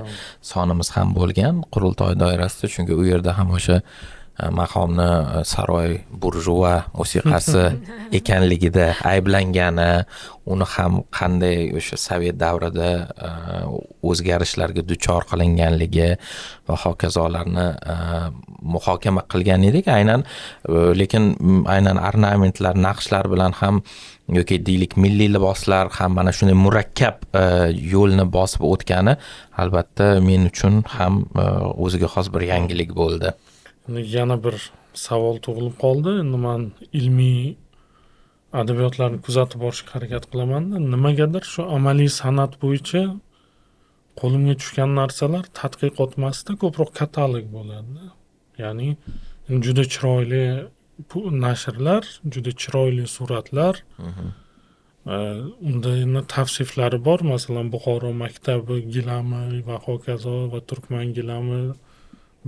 sonimiz ham bo'lgan qurultoy doirasida, chunki u yerda ham o'sha maqomni saroy burjua musiqasi ekanligida ayblangani, uni ham qanday o'sha sovet davrida o'zgarishlarga duchor qilinganligi va hokazolarni muhokama qilgan edik. Lekin aynan ornamentlar, naqshlar bilan ham yoki deylik milliy liboslar ham mana shunday murakkab yo'lni bosib o'tgani albatta men uchun ham o'ziga xos bir yangilik bo'ldi. Yana bir savol tug'ilib qoldi. Endi men ilmiy adabiyotlarni kuzatib borishga harakat qilaman-da, nimagadir shu amaliy san'at bo'yicha qo'limga tushgan narsalar tadqiqot emasda, ko'proq katalog bo'ladi. Ya'ni juda chiroyli nashrlar, juda chiroyli suratlar. Unda endi tavsiflari bor. Masalan, Buxoro maktabi gilami va hokazo va Turkman gilami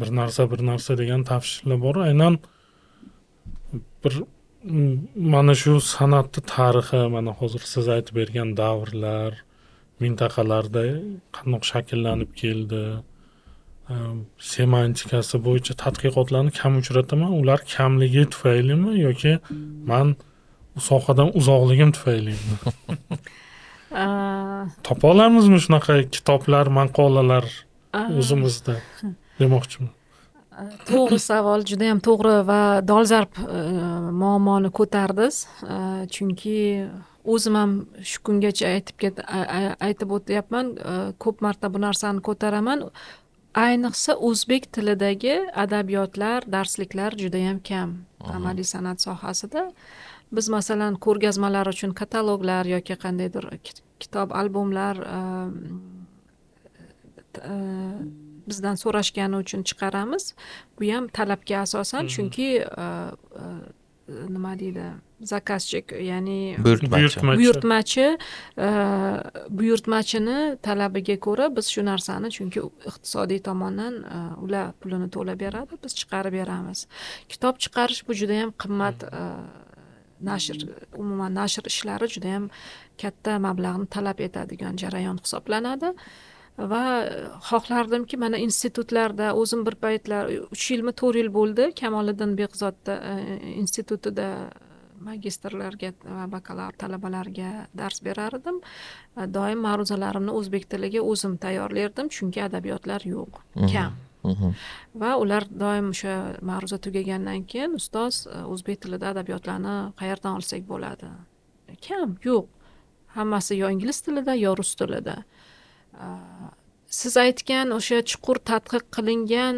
bir narsa degan tavsiflar bor. Aynan bir mana shu san'atning tarixi, mana hozir siz aytib bergan davrlar, mintaqalarda qanday shakllanib keldi, semantikasi bo'yicha tadqiqotlarni kam uchrataman. Ular kamligi tufaylimi yoki men u sohadan uzoqligim tufaylimi? Topa olamizmi shunaqa kitoblar, maqolalar o'zimizda demoqchiman. To'g'ri savol, juda ham to'g'ri va dolzarb muammoni ko'tardingiz. Chunki o'zim ham shu kungacha aytib o'tyapman, ko'p marta bu narsani ko'taraman. Ayniqsa o'zbek tilidagi adabiyotlar, darsliklar juda ham kam amaliy san'at sohasida. Biz masalan ko'rgazmalar uchun kataloglar yoki qandaydir kitob, albomlar bizdan so'rashgani uchun chiqaramiz. Bu ham talabga asosan, chunki nima deydi, zakazchik, ya'ni buyurtmachini talabiga ko'ra biz shu narsani, chunki iqtisodiy tomondan ular pulini to'lab beradi, biz chiqarib beramiz. Kitob chiqarish bu juda ham qimmat umuman nashr ishlari juda ham katta mablag'ni talab etadigan jarayon hisoblanadi. Va xohlardimki, mana institutlarda o'zim bir paytlar 3 yilmi 4 yil bo'ldi Kamoliddin Behzodda institutida magistrlarga va bakalavr talabalarga dars berar edim. Doim ma'ruzalarimni o'zbek tiliga o'zim tayyorlardim, chunki adabiyotlar yo'q, kam. Va ular doim o'sha ma'ruza tugagandan keyin, ustoz, o'zbek tilida adabiyotlarni qayerdan olsak bo'ladi? Kam, yo'q. Hammasi yo ingliz tilida, yo rus tilida. Siz aytgan o'sha chuqur tadqiq qilingan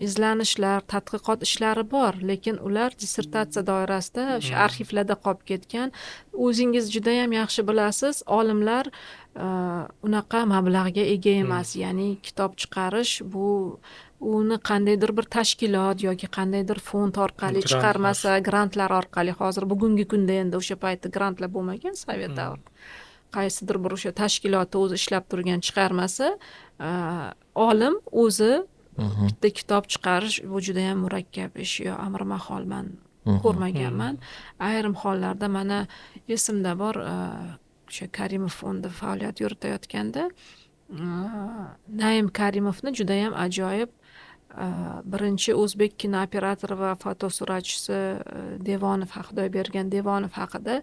izlanishlar, tadqiqot ishlari bor, lekin ular dissertatsiya doirasida o'sha arxivlarda qolib ketgan. O'zingiz juda ham yaxshi bilasiz, olimlar unaqa mablag'ga ega emas. Ya'ni kitob chiqarish bu uni qandaydir bir tashkilot yoki qandaydir fond orqali chiqarmasa, grantlar orqali, hozir bugungi kunda endi o'sha paytda grantlar bo'lmagan sovet davrida. Qaysidir bir o'sha tashkilotda o'zi ishlab turgan chiqarmasa, olim o'zi bitta kitob chiqarish bu juda ham murakkab ish, yo amri mahol man ko'rmaganman. Ayrim hollarda mana esimda bor, o'sha Karimov fondi faoliyat yuritayotganda Naim Karimovni juda ham ajoyib birinchi o'zbek kinooperatori va fotosuratchisi Devonov, Xudoybergan Devonov haqida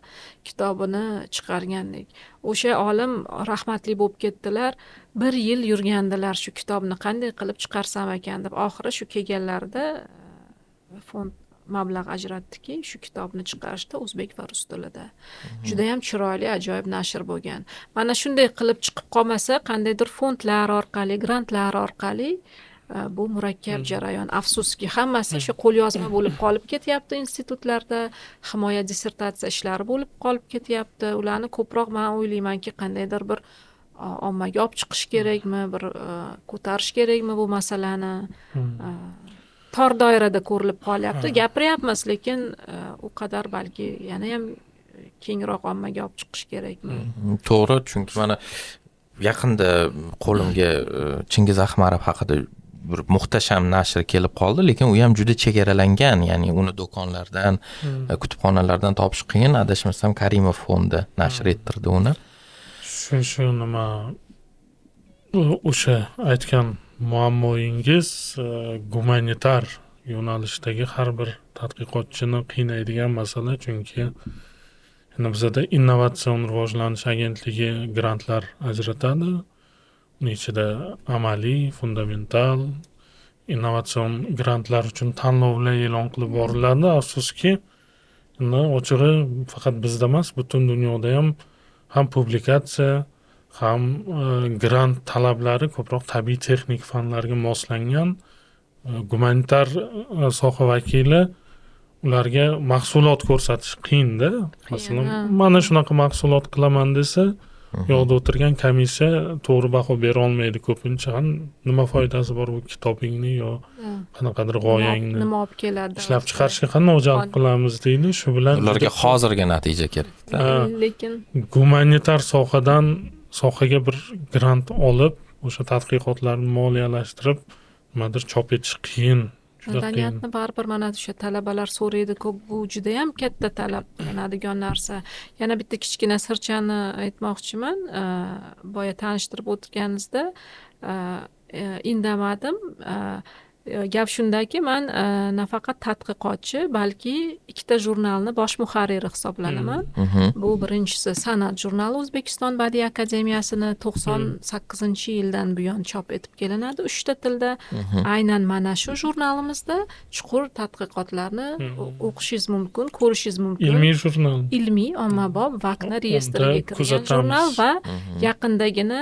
kitobini chiqargandik. O'sha olim rahmatli bo'lib ketdilar. 1 yil yurgandilar shu kitobni qanday qilib chiqarsam ekan deb. Oxiri shu kelganlarida fond mablag' ajratdiki, shu kitobni chiqarishda o'zbek va rus tilida. Juda ham chiroyli, ajoyib nashr bo'lgan. Mana shunday qilib chiqib qolmasa, qandaydir fondlar orqali, grantlar orqali Bu murakkab jarayon. Afsuski, hammasi shu qo'lyozma bo'lib qolib ketyapti institutlarda, himoya dissertatsiya ishlari bo'lib qolib ketyapti. Ularni ko'proq men o'ylaymanki, qandaydir bir ommaga olib chiqish kerakmi, bir ko'tarish kerakmi bu masalani. Tor doirada ko'rilib qolyapti. Gapiryapmiz, lekin u qadar balki yana ham kengroq ommaga olib chiqish kerakmi? To'g'ri, chunki mana yaqinda qo'limga Chingiz Ahmarov haqida bir muhtasham nashr kelib qoldi, lekin u ham juda chegaralangan, ya'ni uni do'konlardan, kutubxonalardan topish qiyin. Adashmasam Karimov fondi nashr ettirdi uni. Shu nima o'sha aytgan muammoingiz gumanitar yo'nalishdagi har bir tadqiqotchini qiynaydigan masala, chunki bizada innovatsion rivojlanish agentligi grantlar ajratadi. Uning ichida amaliy, fundamental, innovatsion grantlar uchun tanlovlar e'lon qilib boriladi. Afsuski, ochig'i faqat bizda emas, butun dunyoda ham publikatsiya, ham grant talablari ko'proq tabiiy texnik fanlarga moslangan. Gumanitar soha vakili ularga mahsulot ko'rsatish qiyin-da. Masalan, mana shunaqa mahsulot qilaman desa, yoqda o'tirgan komissiya to'g'ri baho bera olmaydi ko'pincha. Nima foydasi bor bu kitobingni yo qanaqadir g'oyangni nima olib keladi? Ishlab chiqarishga qanday jalb qilamiz deydi. Shu bilan ularga hozirgi natija kerak. Lekin gumanitar sohaga bir grant olib, o'sha tadqiqotlarni moliyalashtirib, nimadir chop etish qiyin. madaniyatni baribir mana o'sha talabalar so'raydi-ku, bu juda ham katta talab qilinadigan narsa. Yana bitta kichkina sirchani aytmoqchiman. Boya tanishtirib o'tganingizda indamadim. Gap shundaki, men nafaqat tadqiqotchi, balki ikkita jurnalni bosh muharriri hisoblanaman. Bu birinchisi San'at jurnali O'zbekiston Badiiy akademiyasini 98-yildan buyon chop etib kelinadi 3 ta tilda. Aynan mana shu jurnalimizda chuqur tadqiqotlarni o'qishingiz mumkin, ko'rishingiz mumkin. Ilmiy jurnal. Ilmiy, ommabop, vaqtni reyestriga kirgan jurnal va yaqindagina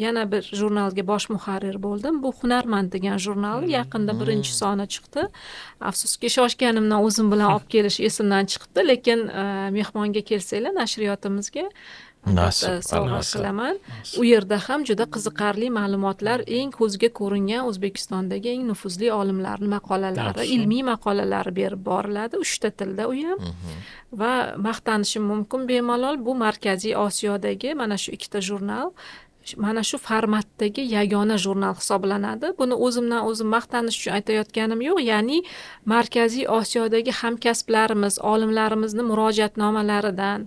yana bir jurnalga bosh muharrir bo'ldim. Bu Hunarmand degan jurnal. Yaqinda birinchi soni chiqdi. Afsuski, shoshganimdan o'zim bilan olib kelish esimdan chiqdi, lekin mehmonga kelsanglar nashriyotimizga sovg'a qilaman. U yerda ham juda qiziqarli ma'lumotlar, eng ko'zga ko'ringan O'zbekistondagi eng nufuzli olimlarning maqolalari, ilmiy maqolalari berib boriladi 3 ta tilda u ham. Va maqtanishim mumkin bemalol, bu Markaziy Osiyodagi mana shu ikkita jurnal mana shu formatdagi yagona jurnal hisoblanadi. Buni o'zimdan o'zim maqtanish uchun aytayotganim yo'q. Ya'ni Markaziy Osiyodagi hamkasblarimiz, olimlarimizni murojaatnomalaridan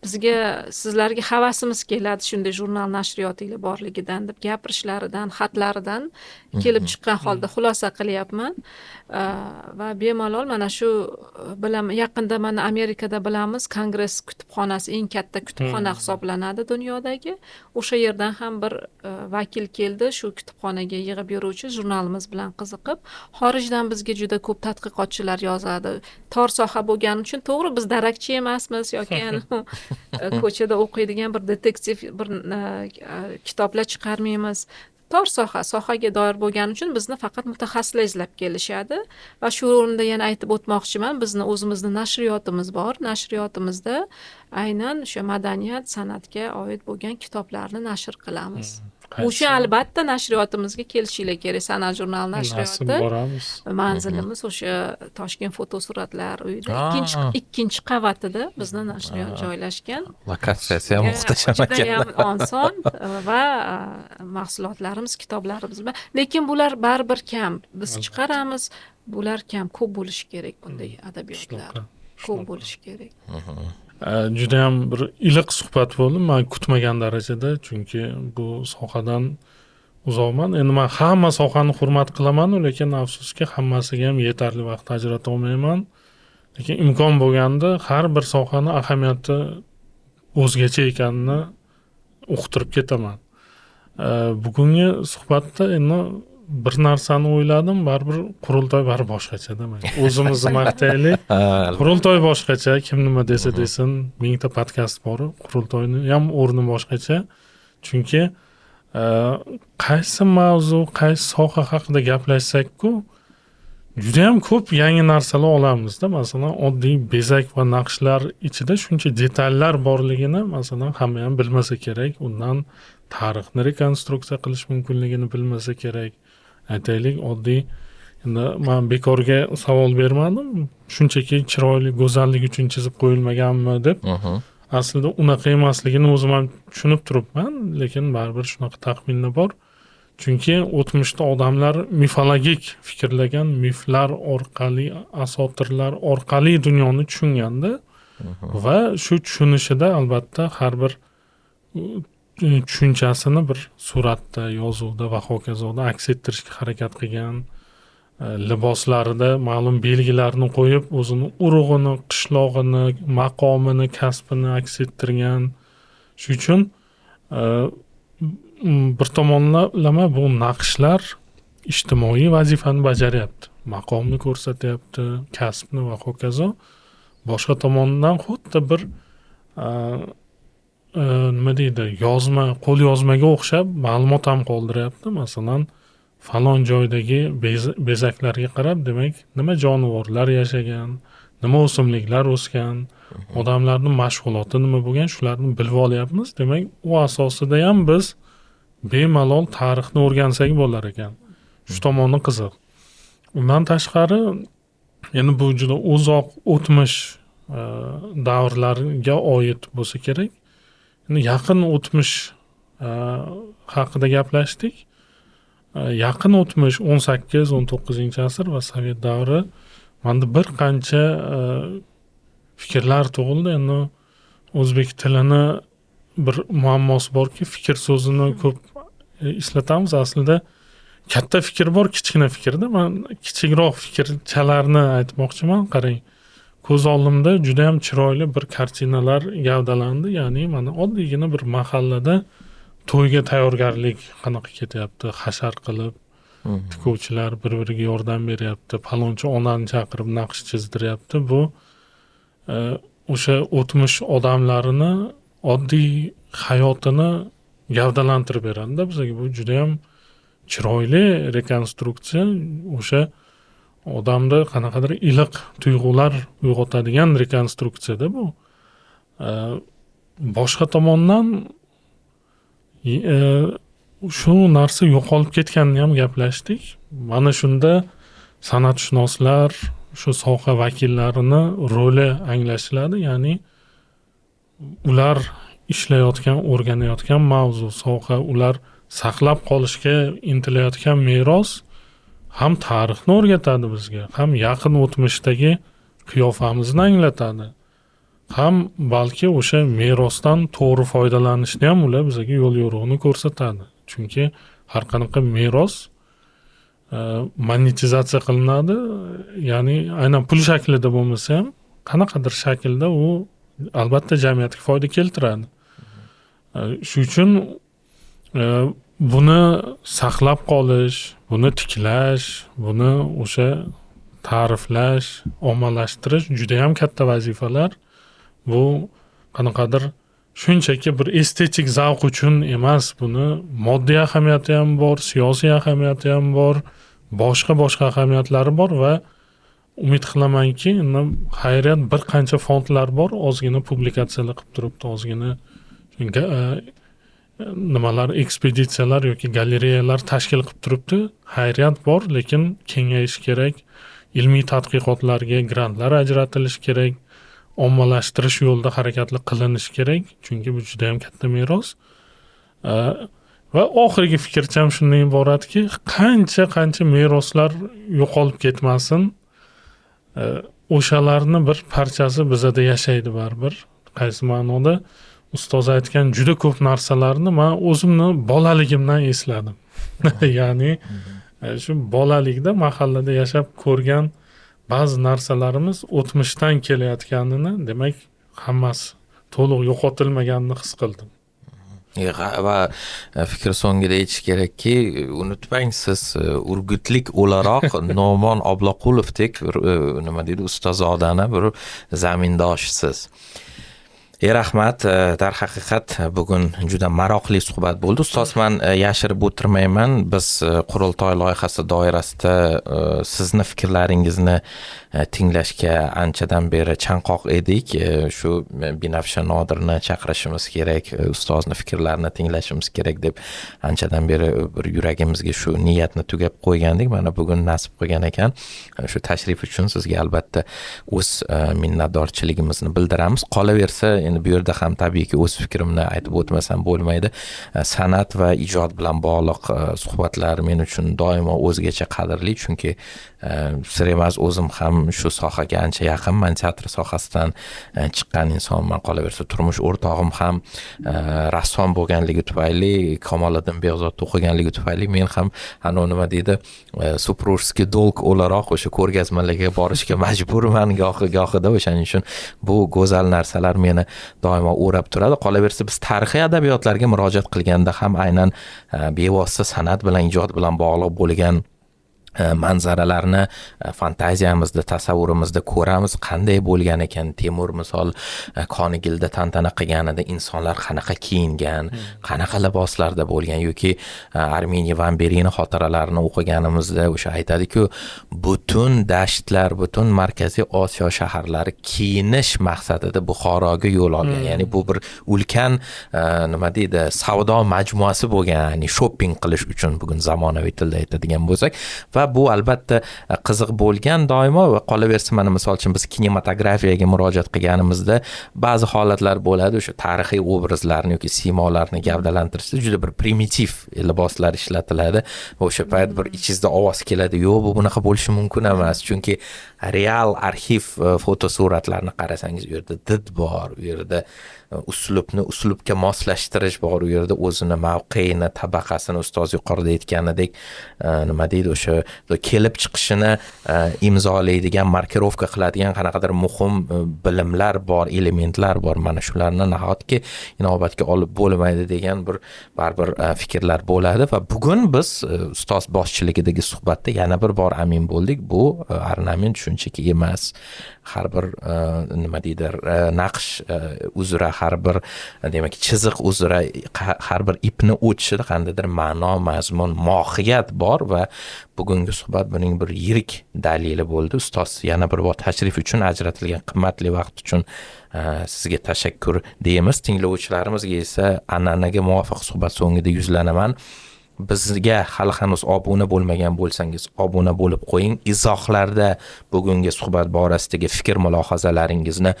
bizga, sizlarga havasimiz keladi shunday jurnal nashriyotinglar borligidan deb gapirishlaridan, xatlaridan kelib chiqqan holda xulosa qilyapman. Va bemalol mana shu bilan yaqinda mana Amerikada bilamiz, Kongress kutubxonasi eng katta kutubxona hisoblanadi dunyodagi. O'sha yerdan ham bir vakil keldi, shu kutubxonaga yig'ib yuruvchi, jurnalimiz bilan qiziqib. Xorijdan bizga juda ko'p tadqiqotchilar yozadi. Tor soha bo'lgani uchun, to'g'ri biz darakchi emasmiz yoki ko'chada o'qiydigan bir detektiv bir kitoblar chiqarmaymiz. Tor sohaga doir bo'lgani uchun bizni faqat mutaxassislar izlab kelishadi. Va shu o'rinda yana aytib o'tmoqchiman, bizni o'zimizni nashriyotimiz bor. Nashriyotimizda aynan o'sha madaniyat, san'atga oid bo'lgan kitoblarni nashr qilamiz. O'sha albatta nashriyotimizga kelishinglar kerak. San'at jurnali nashriyoti. Manzilimiz o'sha Toshkent fotosuratlar uyida ikkinchi qavatida bizni nashriyot joylashgan. Lokatsiyasi ham muhtasham ekan. Juda ham oson va mahsulotlarimiz, kitoblarimiz bor. Lekin bular baribir kam. Biz chiqaramiz, bular kam, ko'p bo'lishi kerak bunday adabiyotlar. Ko'p bo'lishi kerak. Juda ham bir iliq suhbat bo'ldi. Men kutmagan darajada, chunki bu sohadan uzoqman. Endi men hamma sohani hurmat qilaman, lekin afsuski hammasiga ham yetarli vaqt ajrata olmayman. Lekin imkon bo'lganda har bir sohani ahamiyati o'zgacha ekanini uqtirib ketaman. Bugungi suhbatda endi bir narsani o'yladim, baribir qurultoy baribir boshqacha demak. O'zimizni maqtaylik. Qurultoy boshqacha, kim nima desa desin, mingta podkast bor. Qurultoyning ham o'rni boshqacha. Chunki qaysi mavzu, qaysi soha haqida gaplashsak-ku, juda ham ko'p yangi narsalar olamizda. Masalan, oddiy bezak va naqshlar ichida shuncha detallar borligini masalan hamma ham bilmasa kerak. Undan tarixni rekonstruksiya qilish mumkinligini bilmasa kerak. Aytaylik, oddiy, endi men bekorga savol bermadim. Shunchaki chiroyli, go'zallik uchun chizib qo'yilmaganmi deb. Aslida unaqa emasligini o'zim ham tushunib turibman, lekin baribir shunaqa taxminlar bor. Chunki o'tmishda odamlar mifologik fikrlagan, miflar orqali, asotirlar orqali dunyoni tushunganda va shu tushunishida albatta har bir tushunchasini bir suratda, yozuvda va hokazoda aks ettirishga harakat qilgan, liboslarida ma'lum belgilarni qo'yib, o'zini urug'ini, qishlog'ini, maqomini, kasbini aks ettirgan. Shuning uchun bir tomonlama bu naqshlar ijtimoiy vazifani bajaryapti, maqomni ko'rsatyapti, kasbni va hokazo. Boshqa tomondan xuddi bir nima deydi, yozma, qo'l yozmaga o'xshab ma'lumot ham qoldiryapti. Masalan, falon joydagi bezaklarga qarab, demak, nima jonivorlar yashagan, nima o'simliklar o'sgan, odamlarning mashg'uloti nima bo'lgan, shularni bilib olyapmiz. Demak, u asosida ham biz bemalol tarixni o'rgansak bo'lar ekan. Shu tomoni qiziq. Undan tashqari, endi bu juda uzoq o'tmish davrlarga oid bo'lsa kerak. Endi yaqin o'tmish haqida gaplashdik. Yaqin o'tmish 18-19 asr va Sovet davri menda bir qancha fikrlar tug'ildi. Endi o'zbek tilini bir muammosi borki, fikr so'zini ko'p ishlatamiz. Aslida katta fikr bor, kichkina fikrda. Men kichikroq fikrchalarni aytmoqchiman. Qarang, ko'z oldimda juda ham chiroyli bir kartinalar gavdalandi. Ya'ni mana oddiygina bir mahallada to'yga tayyorgarlik qanaqa ketyapti, hashar qilib, tikuvchilar bir-biriga yordam beryapti, palonchi onani chaqirib naqsh chizdiryapti. Bu o'sha o'tmish odamlarini, oddiy hayotini gavdalantirib beradi. Bizga bu juda ham chiroyli rekonstruksiya, o'sha odamda qanaqadir iliq tuyg'ular uyg'otadigan rekonstruksiyada bu. Boshqa tomondan shu narsa yo'qolib ketganini ham gaplashdik. Mana shunda san'atshunoslar, shu soha vakillarini roli anglashiladi. Ya'ni ular ishlayotgan, o'rganayotgan mavzu, soha, ular saqlab qolishga intilayotgan meros ham tarixni o'rgatadi bizga, ham yaqin o'tmishdagi qiyofamizni anglatadi, ham balki o'sha merosdan to'g'ri foydalanishni ham ular bizga yo'l yo'riqni ko'rsatadi. Chunki har qanaqa meros monetizatsiya qilinadi, ya'ni aynan pul shaklida bo'lmasa ham qanaqadir shaklda u albatta jamiyatga foyda keltiradi. Shuning uchun buni saqlab qolish, buni tiklash, buni o'sha ta'riflash, ommalashtirish juda ham katta vazifalar. Bu qanaqadir shunchaki bir estetik zavq uchun emas, buni moddiy ahamiyati ham bor, siyosiy ahamiyati ham bor, boshqa ahamiyatlari bor va umid qilamanki, xayriyat bir qancha fondlar bor, ozgina publikatsiyalar qilib turibdi, ozgina nimalar, ekspeditsiyalar yoki galereyalar tashkil qilib turibdi. Xayriyat bor, lekin kengayish kerak. Ilmiy tadqiqotlarga grantlar ajratilishi kerak. Ommalashtirish yo'lida harakatlar qilinishi kerak. Chunki bu juda ham katta meros. Va oxirgi fikrcham shundan iboratki, qancha meroslar yo'qolib ketmasin, o'shalarni bir parchasi bizada yashaydi baribir. Qaysi ma'noda ustoz aytgan juda ko'p narsalarni men o'zimni bolaligimdan esladim. Ya'ni shu bolalikda mahallada yashab ko'rgan ba'zi narsalarimiz o'tmishdan kelayotganini, demak, hammasi to'liq yo'qotilmaganini his qildim. Va fikr so'ngida aytish kerakki, unutmang, siz urgutlik o'laroq Nomon Obloqulovdek nima deydi, ustozodani bir zamindoshsiz. Rahmat. Darhaqiqat bugun juda maroqli suhbat bo'ldi. Ustoz, men yashirib o'tirmayman. Biz qurultoy loyihasi doirasida sizni fikrlaringizni tinglashga anchadan beri chanqoq edik. Shu Binafsha Nodirni chaqirishimiz kerak, ustozni fikrlarini tinglashimiz kerak deb anchadan beri bir yuragimizga shu niyatni tugab qo'ygandik. Mana bugun nasib qilgan ekan. Shu tashrif uchun sizga albatta o'z minnatdorchiligimizni bildiramiz. Qolaversa, endi bu yerda ham tabiiyki o'z fikrimni aytib o'tmasam bo'lmaydi. San'at va ijod bilan bog'liq suhbatlar men uchun doimo o'zgacha qadrli, chunki sir emas, o'zim ham shu sohaga ancha yaqinman, teatr sohasidan chiqqan insonman. Qolaversa, turmush o'rtog'im ham rassom bo'lganligi tufayli, Kamoliddin Behzod o'qiganligi tufayli men ham nima deydi, suprujskiy dolg o'laroq o'sha ko'rgazmalarga borishga majburman gohida. O'shaning uchun bu go'zal narsalar meni doimo o'rab turadi. Qolaversa, biz tarixiy adabiyotlarga murojaat qilganda ham aynan bevosita san'at bilan, ijod bilan bog'liq bo'lgan manzaralarni fantaziyamizda, tasavvurimizda ko'ramiz. Qanday bo'lgan ekan? Temur misol Konigilda tantana qilganida insonlar qanaqa kiyingan, qanaqa liboslarda bo'lgan, yoki Armeniya Van Berini xotiralarini o'qiganimizda o'sha aytadi-ku, butun dashtlar, butun Markaziy Osiyo shaharlari kiyinish maqsadida Buxoroga yo'l olgan. Ya'ni bu bir ulkan nima deydi, savdo majmuasi bo'lgan, ya'ni shopping qilish uchun, bugun zamonaviy tilda aytadigan bo'lsak. Va bu albatta qiziq bo'lgan doimo. Va qolaversa, mana misol uchun biz kinematografiyaga murojaat qilganimizda ba'zi holatlar bo'ladi, o'sha tarixiy obrazlarni yoki siymolarni gavdalantirishda juda bir primitiv liboslar ishlatiladi. O'sha payt bir ichingizda ovoz keladi, yo'q, bu bunaqa bo'lishi mumkin emas, chunki real arxiv fotosuratlarni qarasangiz, u yerda did bor, u yerda uslubga moslashtirish bor, u yerda o'zini mavqeini, tabaqasini ustoz yuqorida aytganidek nima deydi, o'sha kelib chiqishini imzolaydigan, markirovka qiladigan qanaqadir muhim bilimlar bor, elementlar bor. Mana shularni nahotki inobatga olib bo'lmaydi degan bir baribir fikrlar bo'ladi. Va bugun biz ustoz boshchiligidagi suhbatda yana bir bor amin bo'ldik, bu ornament shunchaki emas, har bir nima deydi, naqsh uzra, har bir demak chiziq uzra, har bir ipni o'tishida qandaydir ma'no, mazmun, mohiyat bor. Va bugungi suhbat buning bir yirik dalili bo'ldi. Ustoz, yana bir bor tashrif uchun, ajratilgan qimmatli vaqt uchun sizga tashakkur deymiz. Tinglovchilarimizga esa an'anaga muvofiq suhbat so'ngida yuzlanaman. Bizga hali hanuz obuna bo'lmagan bo'lsangiz, obuna bo'lib qo'ying. Izohlarda bugungi suhbat borasidagi fikr mulohazalaringizni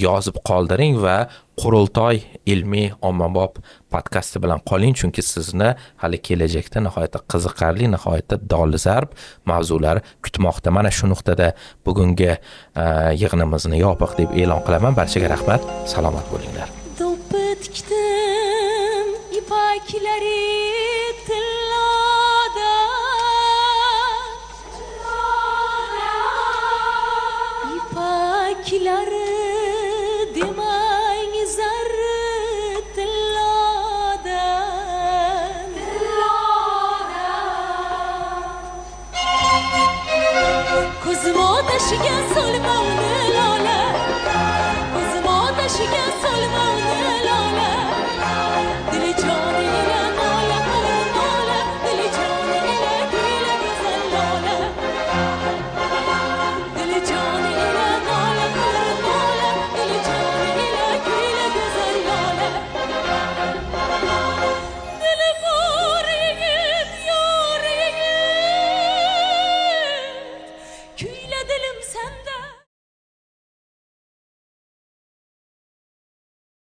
yozib qoldiring va Qurultoy ilmiy ommabop podkasti bilan qoling, chunki sizni hali kelajakda nihoyatda qiziqarli, nihoyatda dolzarb mavzular kutmoqda. Mana shu nuqtada bugungi yig'inimizni yopiq deb e'lon qilaman. Barchaga rahmat, salomat bo'linglar. Ipakleri